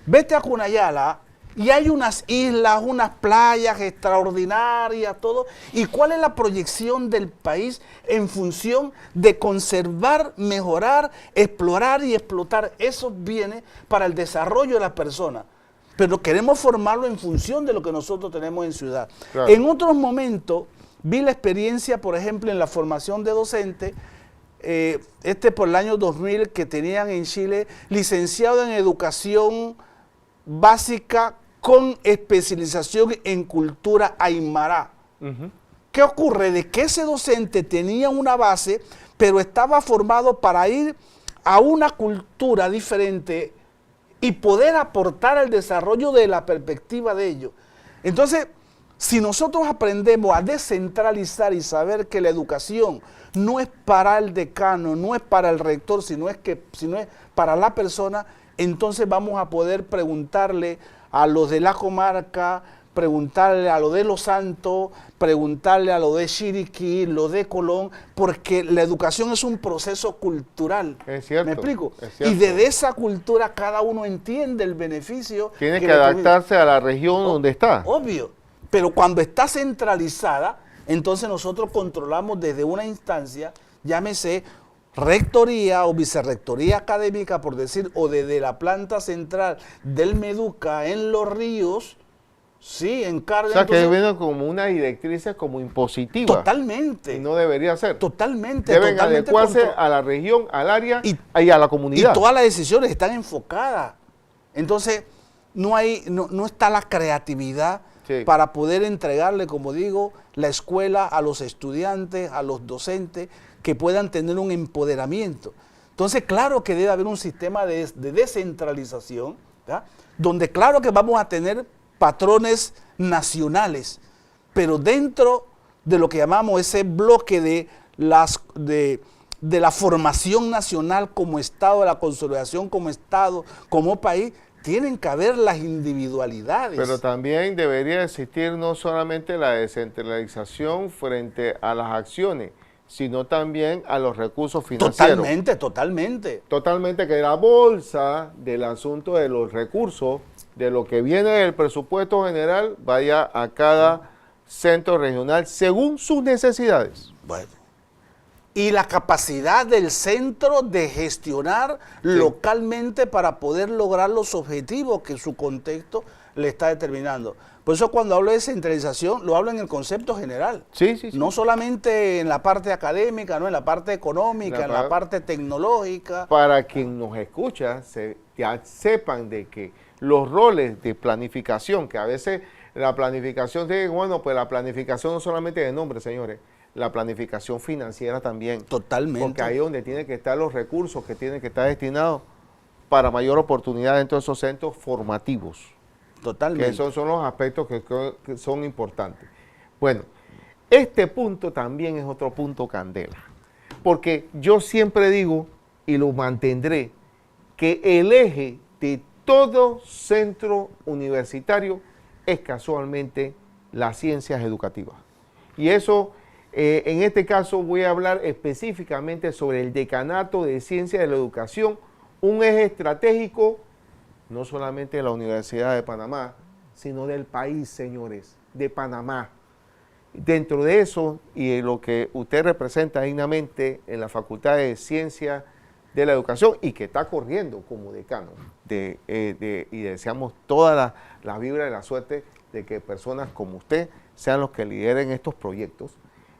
Vete a Cunayala y hay unas islas, unas playas extraordinarias, todo. ¿Y cuál es la proyección del país en función de conservar, mejorar, explorar y explotar esos bienes para el desarrollo de las personas? Pero queremos formarlo en función de lo que nosotros tenemos en ciudad. Claro. En otros momentos vi la experiencia, por ejemplo, en la formación de docentes, por el año 2000, que tenían en Chile licenciado en educación básica con especialización en cultura aymara. ¿qué ocurre? De que ese docente tenía una base, pero estaba formado para ir a una cultura diferente y poder aportar al desarrollo de la perspectiva de ellos. Entonces, si nosotros aprendemos a descentralizar y saber que la educación no es para el decano, no es para el rector, sino es para la persona, entonces vamos a poder preguntarle a los de la comarca, preguntarle a lo de Los Santos, preguntarle a lo de Chiriquí, lo de Colón, porque la educación es un proceso cultural. Es cierto. ¿Me explico? Es cierto. Y desde esa cultura cada uno entiende el beneficio. Tiene que adaptarse a la región donde está. Obvio. Pero cuando está centralizada, entonces nosotros controlamos desde una instancia, llámese rectoría o vicerrectoría académica, por decir, o desde la planta central del Meduca en Los Ríos, sí, encarga. O sea, que entonces, viene como una directriz como impositiva. Totalmente. Y no debería ser. Totalmente. Deben totalmente adecuarse a la región, al área y a la comunidad. Y todas las decisiones están enfocadas. Entonces, no está la creatividad para poder entregarle, como digo, la escuela a los estudiantes, a los docentes, que puedan tener un empoderamiento. Entonces, claro que debe haber un sistema de descentralización, ¿ya? Donde claro que vamos a tener patrones nacionales, pero dentro de lo que llamamos ese bloque de la formación nacional como Estado, de la consolidación como Estado, como país, tienen que haber las individualidades. Pero también debería existir no solamente la descentralización frente a las acciones, sino también a los recursos financieros. Totalmente. Totalmente, que la bolsa del asunto de los recursos, de lo que viene del presupuesto general, vaya a cada centro regional según sus necesidades. Bueno. Y la capacidad del centro de gestionar localmente para poder lograr los objetivos que su contexto le está determinando. Por eso cuando hablo de centralización, lo hablo en el concepto general. Sí. No solamente en la parte académica, no, en la parte económica, en la parte tecnológica. Para quien nos escucha, ya sepan de que los roles de planificación, que a veces la planificación, bueno, pues la planificación no solamente de nombre, señores, la planificación financiera también. Totalmente. Porque ahí es donde tienen que estar los recursos que tienen que estar destinados para mayor oportunidad dentro de esos centros formativos. Totalmente. Que esos son los aspectos que son importantes. Bueno, este punto también es otro punto candela. Porque yo siempre digo, y lo mantendré, que el eje de todo centro universitario es casualmente las ciencias educativas. Y eso, en este caso, voy a hablar específicamente sobre el Decanato de Ciencias de la Educación, un eje estratégico no solamente de la Universidad de Panamá, sino del país, señores, de Panamá. Dentro de eso, y en lo que usted representa dignamente en la Facultad de Ciencias de la Educación, y que está corriendo como decano, y deseamos toda la vibra y la suerte de que personas como usted sean los que lideren estos proyectos.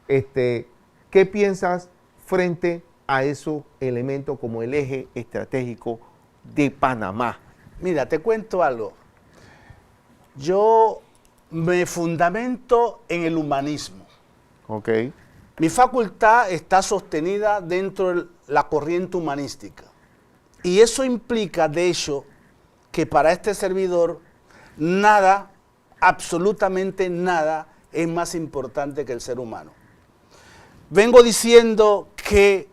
¿Qué piensas frente a esos elementos como el eje estratégico de Panamá? Mira, te cuento algo. Yo me fundamento en el humanismo. Ok. Mi facultad está sostenida dentro de la corriente humanística. Y eso implica, de hecho, que para este servidor nada, absolutamente nada, es más importante que el ser humano. Vengo diciendo que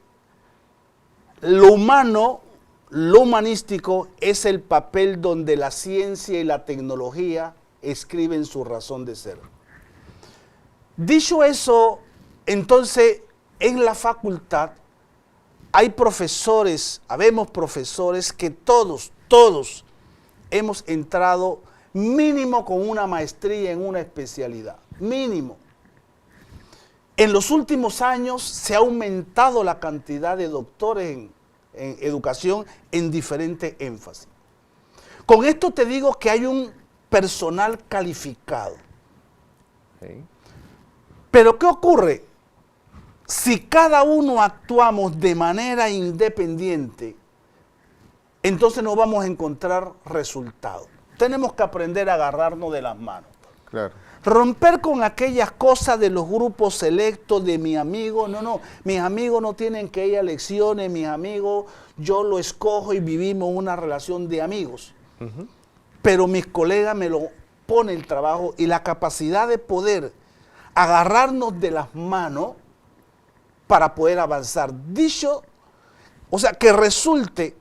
lo humano, lo humanístico, es el papel donde la ciencia y la tecnología escriben su razón de ser. Dicho eso, entonces, en la facultad hay profesores, habemos profesores que todos hemos entrado mínimo con una maestría en una especialidad, mínimo. En los últimos años se ha aumentado la cantidad de doctores en educación en diferentes énfasis. Con esto te digo que hay un personal calificado. Okay. Pero ¿qué ocurre? Si cada uno actuamos de manera independiente, entonces no vamos a encontrar resultados. Tenemos que aprender a agarrarnos de las manos. Claro. Romper con aquellas cosas de los grupos selectos de mi amigo. No, mis amigos no tienen que ir a elecciones, mis amigos yo lo escojo y vivimos una relación de amigos. Pero mis colegas me lo ponen el trabajo y la capacidad de poder agarrarnos de las manos para poder avanzar. Dicho, o sea, que resulte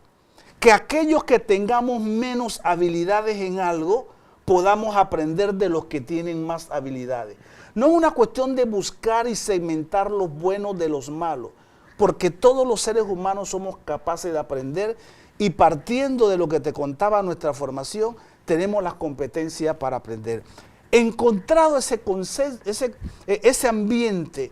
que aquellos que tengamos menos habilidades en algo, podamos aprender de los que tienen más habilidades. No es una cuestión de buscar y segmentar los buenos de los malos, porque todos los seres humanos somos capaces de aprender y partiendo de lo que te contaba nuestra formación, tenemos las competencias para aprender. Encontrado ese ambiente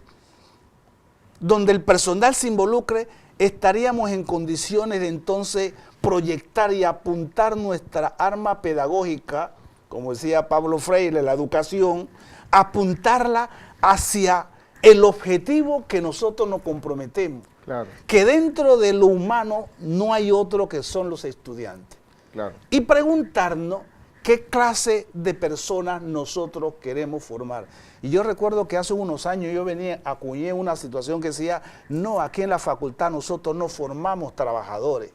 donde el personal se involucre, estaríamos en condiciones de entonces proyectar y apuntar nuestra arma pedagógica, como decía Pablo Freire, la educación, apuntarla hacia el objetivo que nosotros nos comprometemos. Claro. Que dentro de lo humano no hay otro que son los estudiantes. Claro. Y preguntarnos qué clase de personas nosotros queremos formar. Y yo recuerdo que hace unos años yo acuñé una situación que decía, no, aquí en la facultad nosotros no formamos trabajadores.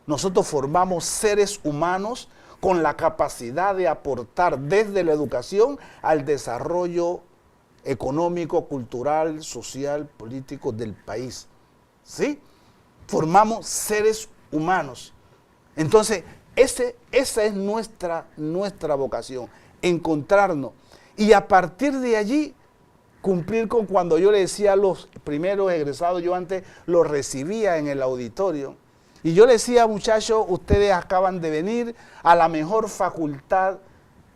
Nosotros formamos seres humanos con la capacidad de aportar desde la educación al desarrollo económico, cultural, social, político del país. ¿Sí? Formamos seres humanos. Entonces, esa es nuestra vocación, encontrarnos. Y a partir de allí, cumplir con cuando yo le decía a los primeros egresados, yo antes los recibía en el auditorio, y yo le decía, muchachos, ustedes acaban de venir a la mejor facultad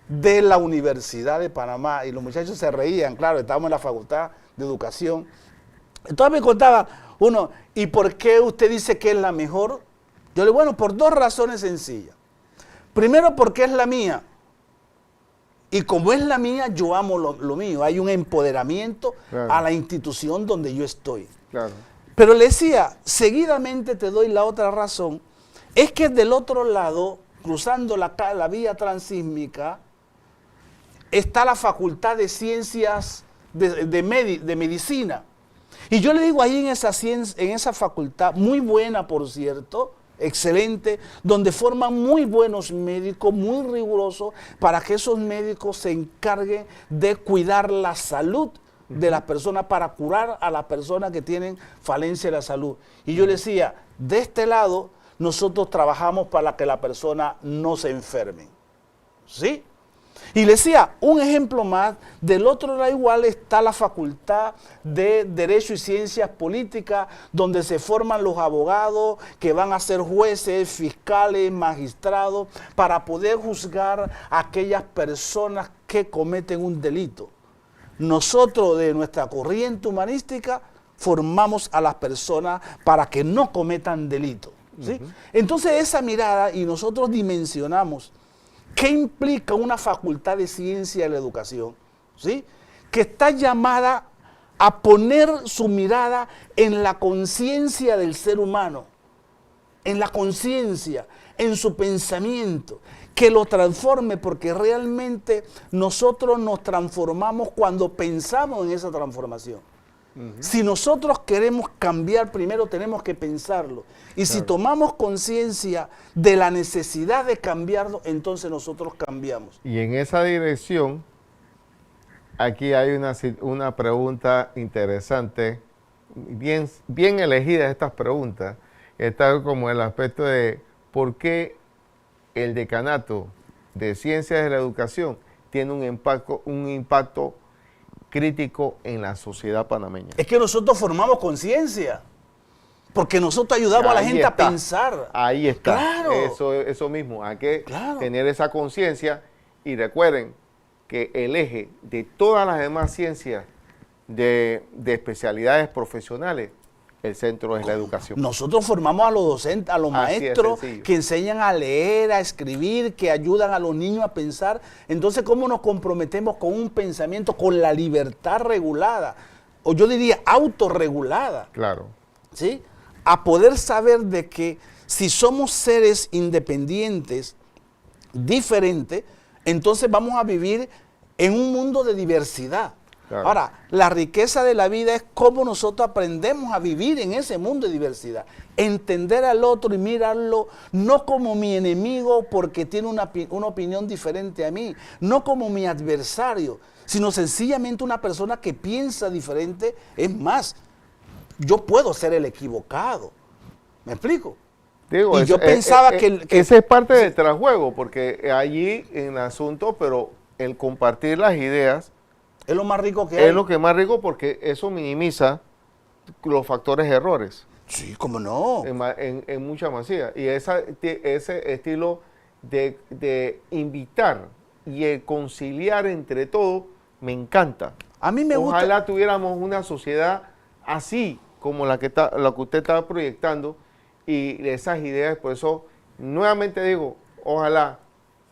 de la Universidad de Panamá. Y los muchachos se reían, claro, estábamos en la Facultad de Educación. Entonces me contaba uno, ¿y por qué usted dice que es la mejor? Yo le digo, bueno, por dos razones sencillas. Primero, porque es la mía. Y como es la mía, yo amo lo mío. Hay un empoderamiento a la institución donde yo estoy. Claro. Pero le decía, seguidamente te doy la otra razón, es que del otro lado, cruzando la vía transísmica, está la Facultad de Ciencias de Medicina. Y yo le digo ahí en esa facultad, muy buena por cierto, excelente, donde forman muy buenos médicos, muy rigurosos, para que esos médicos se encarguen de cuidar la salud de las personas, para curar a las personas que tienen falencia de la salud. Y yo le decía, de este lado, nosotros trabajamos para que la persona no se enferme. ¿Sí? Y le decía, un ejemplo más, del otro lado igual está la Facultad de Derecho y Ciencias Políticas, donde se forman los abogados que van a ser jueces, fiscales, magistrados, para poder juzgar a aquellas personas que cometen un delito. Nosotros, de nuestra corriente humanística, formamos a las personas para que no cometan delito. ¿Sí? Entonces esa mirada, y nosotros dimensionamos ¿qué implica una facultad de ciencia de la educación? ¿Sí? Que está llamada a poner su mirada en la conciencia del ser humano, en la conciencia, en su pensamiento, que lo transforme, porque realmente nosotros nos transformamos cuando pensamos en esa transformación. Si nosotros queremos cambiar, primero tenemos que pensarlo. Y si tomamos conciencia de la necesidad de cambiarlo, entonces nosotros cambiamos. Y en esa dirección, aquí hay una pregunta interesante, bien elegidas estas preguntas. Está como el aspecto de por qué el decanato de Ciencias de la Educación tiene un impacto crítico en la sociedad panameña. Es que nosotros formamos conciencia, porque nosotros ayudamos a la gente a pensar. Ahí está. Claro. Eso mismo, hay que tener esa conciencia. Y recuerden que el eje de todas las demás ciencias de especialidades profesionales, el centro es la educación. Nosotros formamos a los docentes, a los maestros que enseñan a leer, a escribir, que ayudan a los niños a pensar. Entonces, ¿cómo nos comprometemos con un pensamiento, con la libertad regulada? O yo diría autorregulada. Claro. ¿Sí? A poder saber de que si somos seres independientes, diferentes, entonces vamos a vivir en un mundo de diversidad. Claro. Ahora, la riqueza de la vida es cómo nosotros aprendemos a vivir en ese mundo de diversidad. Entender al otro y mirarlo no como mi enemigo porque tiene una opinión diferente a mí, no como mi adversario, sino sencillamente una persona que piensa diferente. Es más, yo puedo ser el equivocado. ¿Me explico? Digo, Y yo pensaba que ese es parte del trasjuego, porque allí en el asunto, pero el compartir las ideas es lo más rico que hay. es lo que más rico, porque eso minimiza los factores errores Sí, cómo no. en mucha masía. Y ese estilo de invitar y conciliar entre todos me encanta. A mí me gusta. Ojalá tuviéramos una sociedad así como la que usted estaba proyectando, y esas ideas. Por eso nuevamente digo, ojalá,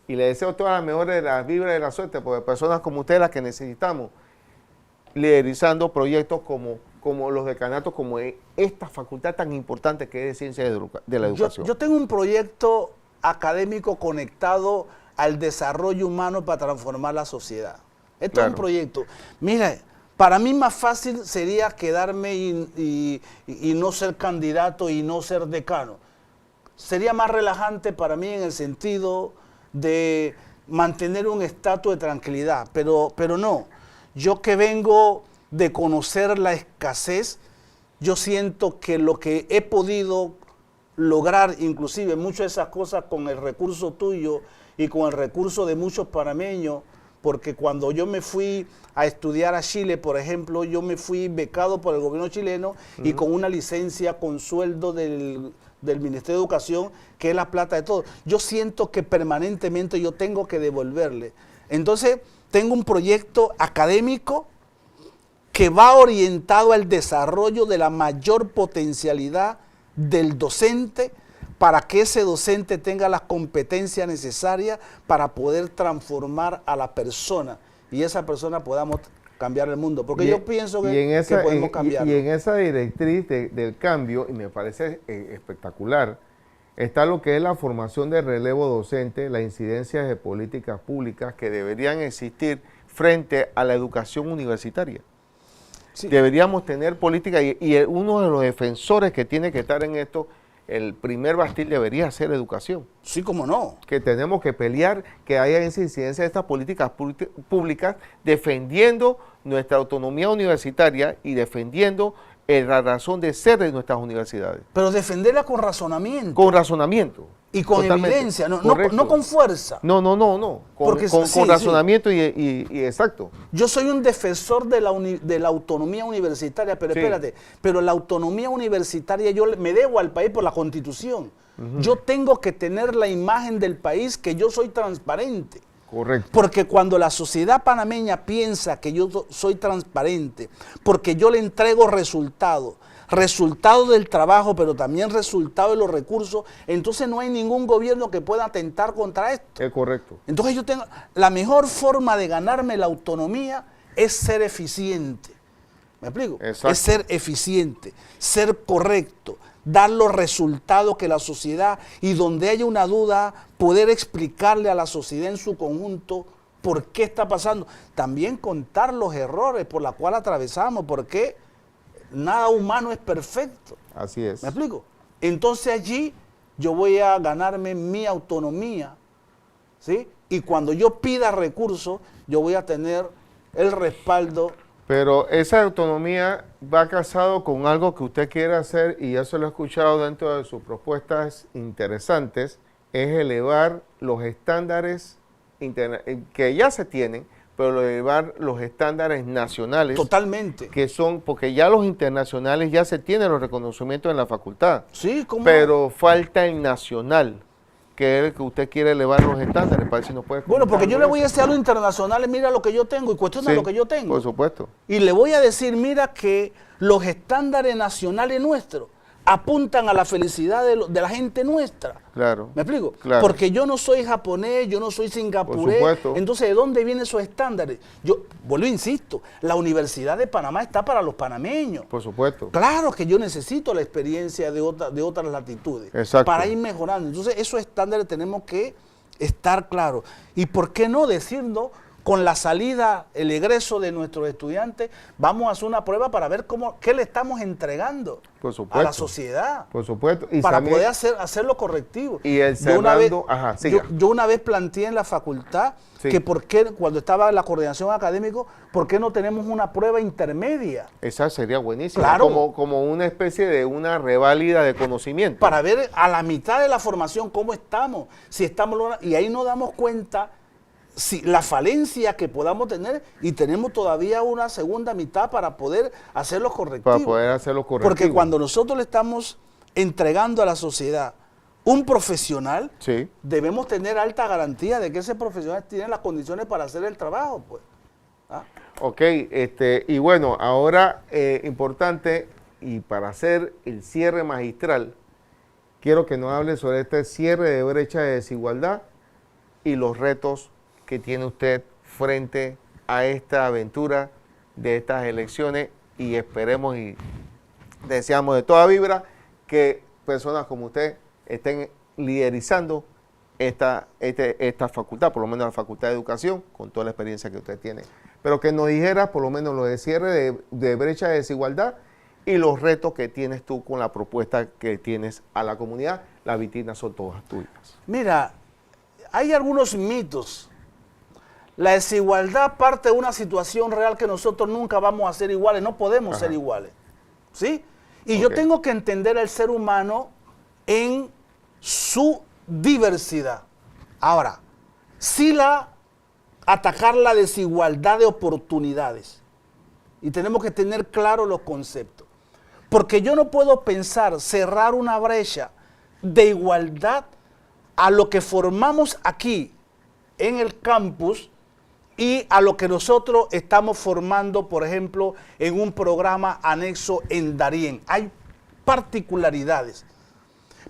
y le deseo todas las mejores de las vibras de la suerte, porque personas como ustedes las que necesitamos, liderizando proyectos como los decanatos, como esta facultad tan importante que es de ciencia de la educación. Yo tengo un proyecto académico conectado al desarrollo humano para transformar la sociedad. Esto es un proyecto. Mira, para mí más fácil sería quedarme y no ser candidato y no ser decano. Sería más relajante para mí en el sentido de mantener un estatus de tranquilidad, pero no. Yo que vengo de conocer la escasez, yo siento que lo que he podido lograr, inclusive muchas de esas cosas con el recurso tuyo y con el recurso de muchos panameños, porque cuando yo me fui a estudiar a Chile, por ejemplo, yo me fui becado por el gobierno chileno y con una licencia con sueldo del Ministerio de Educación, que es la plata de todos. Yo siento que permanentemente yo tengo que devolverle. Entonces, tengo un proyecto académico que va orientado al desarrollo de la mayor potencialidad del docente, para que ese docente tenga las competencias necesarias para poder transformar a la persona y esa persona podamos cambiar el mundo. Porque yo pienso que podemos cambiarlo. Y en esa directriz del cambio, y me parece espectacular, está lo que es la formación de relevo docente, las incidencias de políticas públicas que deberían existir frente a la educación universitaria. Sí. Deberíamos tener política, y uno de los defensores que tiene que estar en esto, el primer bastil debería ser educación. Sí, cómo no. Que tenemos que pelear que haya esa incidencia de estas políticas públicas, defendiendo nuestra autonomía universitaria y defendiendo la razón de ser de nuestras universidades. Pero defenderla con razonamiento. Con razonamiento. Y con totalmente. Evidencia, no con fuerza. No. Con razonamiento y exacto. Yo soy un defensor de la autonomía universitaria, pero espérate, pero la autonomía universitaria yo me debo al país por la Constitución. Yo tengo que tener la imagen del país que yo soy transparente. Correcto. Porque cuando la sociedad panameña piensa que yo soy transparente, porque yo le entrego resultados del trabajo, pero también resultado de los recursos, entonces no hay ningún gobierno que pueda atentar contra esto. Es correcto. Entonces yo tengo, la mejor forma de ganarme la autonomía es ser eficiente. ¿Me explico? Exacto. Es ser eficiente, ser correcto, dar los resultados que la sociedad, y donde haya una duda, poder explicarle a la sociedad en su conjunto por qué está pasando. También contar los errores por los cuales atravesamos, porque nada humano es perfecto. Así es. ¿Me explico? Entonces allí yo voy a ganarme mi autonomía, ¿sí? Y cuando yo pida recursos, yo voy a tener el respaldo. Pero esa autonomía va casado con algo que usted quiere hacer, y eso lo he escuchado dentro de sus propuestas interesantes, es elevar los estándares que ya se tienen, pero elevar los estándares nacionales. Totalmente. Que son, porque ya los internacionales ya se tienen los reconocimientos en la facultad. Sí, ¿cómo? Pero falta el nacional, que es el que usted quiere elevar los estándares, para ver si nos puede... Bueno, porque yo le voy a decir a los internacionales, mira lo que yo tengo, y cuestiona lo que yo tengo. Por supuesto. Y le voy a decir, mira que los estándares nacionales nuestros apuntan a la felicidad de la gente nuestra. Claro. ¿Me explico? Claro. Porque yo no soy japonés, yo no soy singapurés. Por supuesto. Entonces, ¿de dónde vienen esos estándares? Yo vuelvo, insisto, la Universidad de Panamá está para los panameños. Por supuesto. Claro que yo necesito la experiencia de otras latitudes. Exacto. Para ir mejorando. Entonces, esos estándares tenemos que estar claros. ¿Y por qué no decirlo con la salida, el egreso de nuestros estudiantes, vamos a hacer una prueba para ver qué le estamos entregando Por supuesto. a la sociedad. Por supuesto. Y para también, poder hacer lo correctivo. Y el yo, una vez, ajá, siga. yo una vez planteé en la facultad Sí. que por qué, cuando estaba en la coordinación académica, ¿por qué no tenemos una prueba intermedia? Esa sería buenísima. Claro. Como una especie de una reválida de conocimiento. Para ver a la mitad de la formación cómo estamos, si estamos logrando, y ahí nos damos cuenta si la falencia que podamos tener y tenemos todavía una segunda mitad para poder hacer los correctivos. Para poder hacer los correctivos. Porque cuando nosotros le estamos entregando a la sociedad un profesional, Sí. debemos tener alta garantía de que ese profesional tiene las condiciones para hacer el trabajo, pues. ¿Ah? Ok, y bueno, ahora importante, y para hacer el cierre magistral, quiero que nos hable sobre este cierre de brecha de desigualdad y los retos que tiene usted frente a esta aventura de estas elecciones, y esperemos y deseamos de toda vibra que personas como usted estén liderizando esta facultad, por lo menos la Facultad de Educación, con toda la experiencia que usted tiene. Pero que nos dijera por lo menos lo de cierre de brecha de desigualdad y los retos que tienes tú con la propuesta que tienes a la comunidad. Las vitrinas son todas tuyas. Mira, hay algunos mitos. La desigualdad parte de una situación real que nosotros nunca vamos a ser iguales, no podemos ser iguales. ¿Sí? Y yo Ok. tengo que entender al ser humano en su diversidad. Ahora, atacar la desigualdad de oportunidades. Y tenemos que tener claros los conceptos. Porque yo no puedo pensar cerrar una brecha de igualdad a lo que formamos aquí en el campus y a lo que nosotros estamos formando, por ejemplo, en un programa anexo en Darién. Hay particularidades.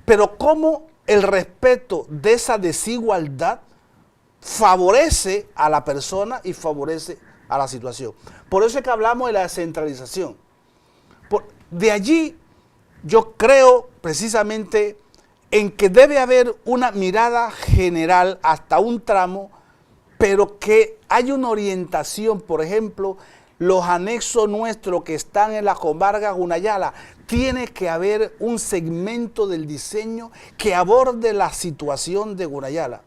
Pero cómo el respeto de esa desigualdad favorece a la persona y favorece a la situación. Por eso es que hablamos de la descentralización. De allí yo creo precisamente en que debe haber una mirada general hasta un tramo, pero que hay una orientación. Por ejemplo, los anexos nuestros que están en la comarca Gunayala, tiene que haber un segmento del diseño que aborde la situación de Gunayala.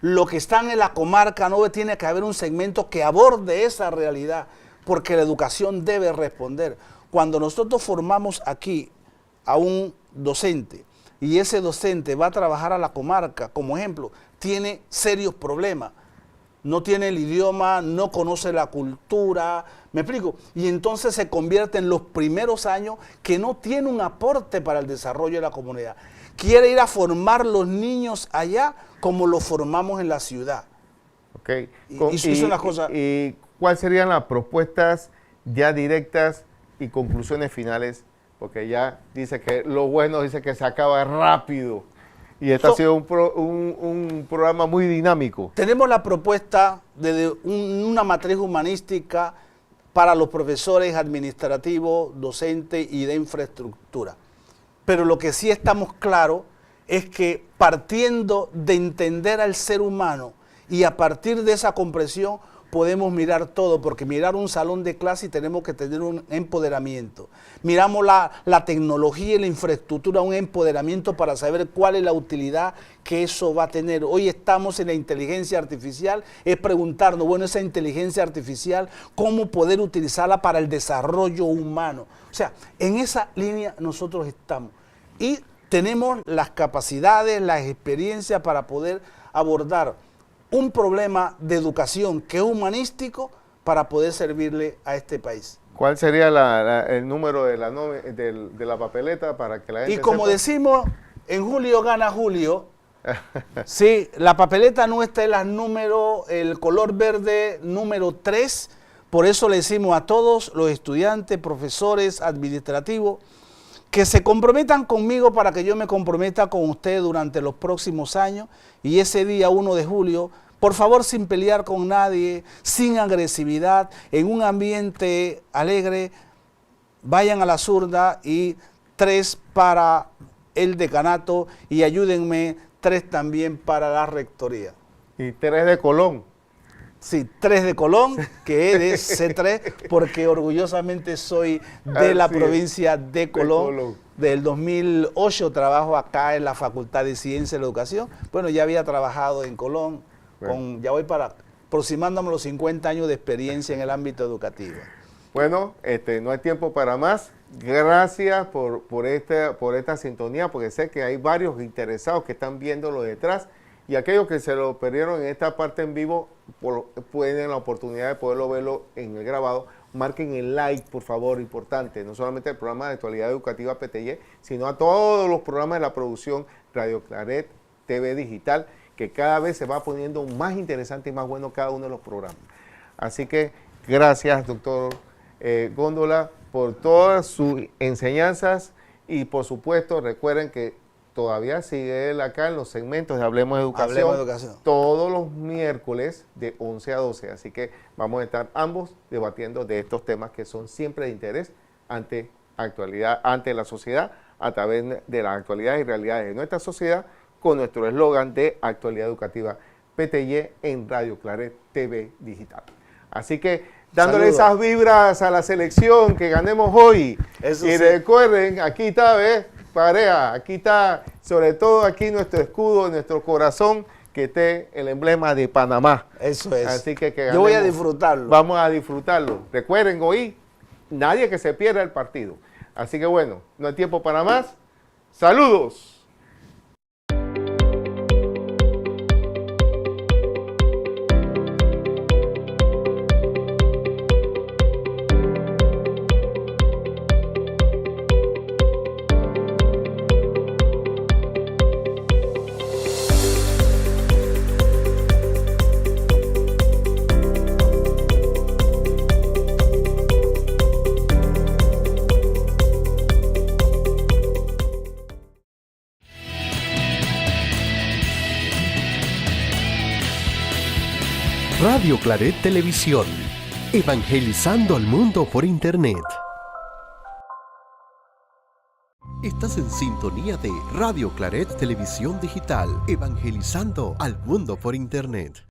Lo que están en la comarca no tiene que haber un segmento que aborde esa realidad, porque la educación debe responder. Cuando nosotros formamos aquí a un docente y ese docente va a trabajar a la comarca, como ejemplo, tiene serios problemas. No tiene el idioma, no conoce la cultura, ¿me explico? Y entonces se convierte en los primeros años que no tiene un aporte para el desarrollo de la comunidad. Quiere ir a formar los niños allá como los formamos en la ciudad. Okay. Y son las cosas. ¿Y cuáles serían las propuestas ya directas y conclusiones finales? Porque ya dice que lo bueno dice que se acaba rápido. Y este ha sido un programa muy dinámico. Tenemos la propuesta de una matriz humanística para los profesores administrativos, docentes y de infraestructura. Pero lo que sí estamos claros es que partiendo de entender al ser humano y a partir de esa comprensión podemos mirar todo, porque mirar un salón de clase y tenemos que tener un empoderamiento. Miramos la tecnología y la infraestructura, un empoderamiento para saber cuál es la utilidad que eso va a tener. Hoy estamos en la inteligencia artificial, es preguntarnos, bueno, esa inteligencia artificial, ¿cómo poder utilizarla para el desarrollo humano? O sea, en esa línea nosotros estamos. Y tenemos las capacidades, las experiencias para poder abordar un problema de educación que es humanístico para poder servirle a este país. ¿Cuál sería el número de la papeleta para que la gente Y como sepa? decimos, en julio gana Julio. Sí, la papeleta nuestra es el color verde número 3. Por eso le decimos a todos los estudiantes, profesores, administrativos, que se comprometan conmigo para que yo me comprometa con ustedes durante los próximos años, y ese día 1 de julio, por favor, sin pelear con nadie, sin agresividad, en un ambiente alegre, vayan a la urnas y 3 para el decanato y ayúdenme 3 también para la rectoría. Y 3 de Colón. Sí, 3 de Colón, que es de C3, porque orgullosamente soy de la Así es, provincia de Colón. Colón. Del 2008 trabajo acá en la Facultad de Ciencia de la Educación. Bueno, ya había trabajado en Colón, Bueno. ya voy para aproximándome los 50 años de experiencia en el ámbito educativo. Bueno, no hay tiempo para más. Gracias por esta sintonía, porque sé que hay varios interesados que están viéndolo detrás, y aquellos que se lo perdieron en esta parte en vivo pueden la oportunidad de poderlo verlo en el grabado. Marquen el like, por favor, importante, no solamente el programa de actualidad educativa PTY, sino a todos los programas de la producción Radio Claret TV Digital, que cada vez se va poniendo más interesante y más bueno cada uno de los programas. Así que gracias, doctor Góndola, por todas sus enseñanzas, y por supuesto recuerden que todavía sigue él acá en los segmentos de Hablemos de Educación, Hablemos de Educación, todos los miércoles de 11 a 12, así que vamos a estar ambos debatiendo de estos temas que son siempre de interés ante la sociedad, a través de las actualidades y realidades de nuestra sociedad, con nuestro eslogan de actualidad educativa PTY en Radio Claret TV Digital. Así que dándole Saludos. esas vibras a la selección, que ganemos hoy. Eso Y sí. recuerden, aquí está, ¿ves? Pareja, aquí está, sobre todo aquí nuestro escudo, nuestro corazón, que esté el emblema de Panamá. Eso es. Así que yo voy a ganemos. disfrutarlo. Vamos a disfrutarlo. Recuerden, hoy nadie que se pierda el partido. Así que bueno, no hay tiempo para más. ¡Saludos! Radio Claret Televisión, evangelizando al mundo por Internet. Estás en sintonía de Radio Claret Televisión Digital, evangelizando al mundo por Internet.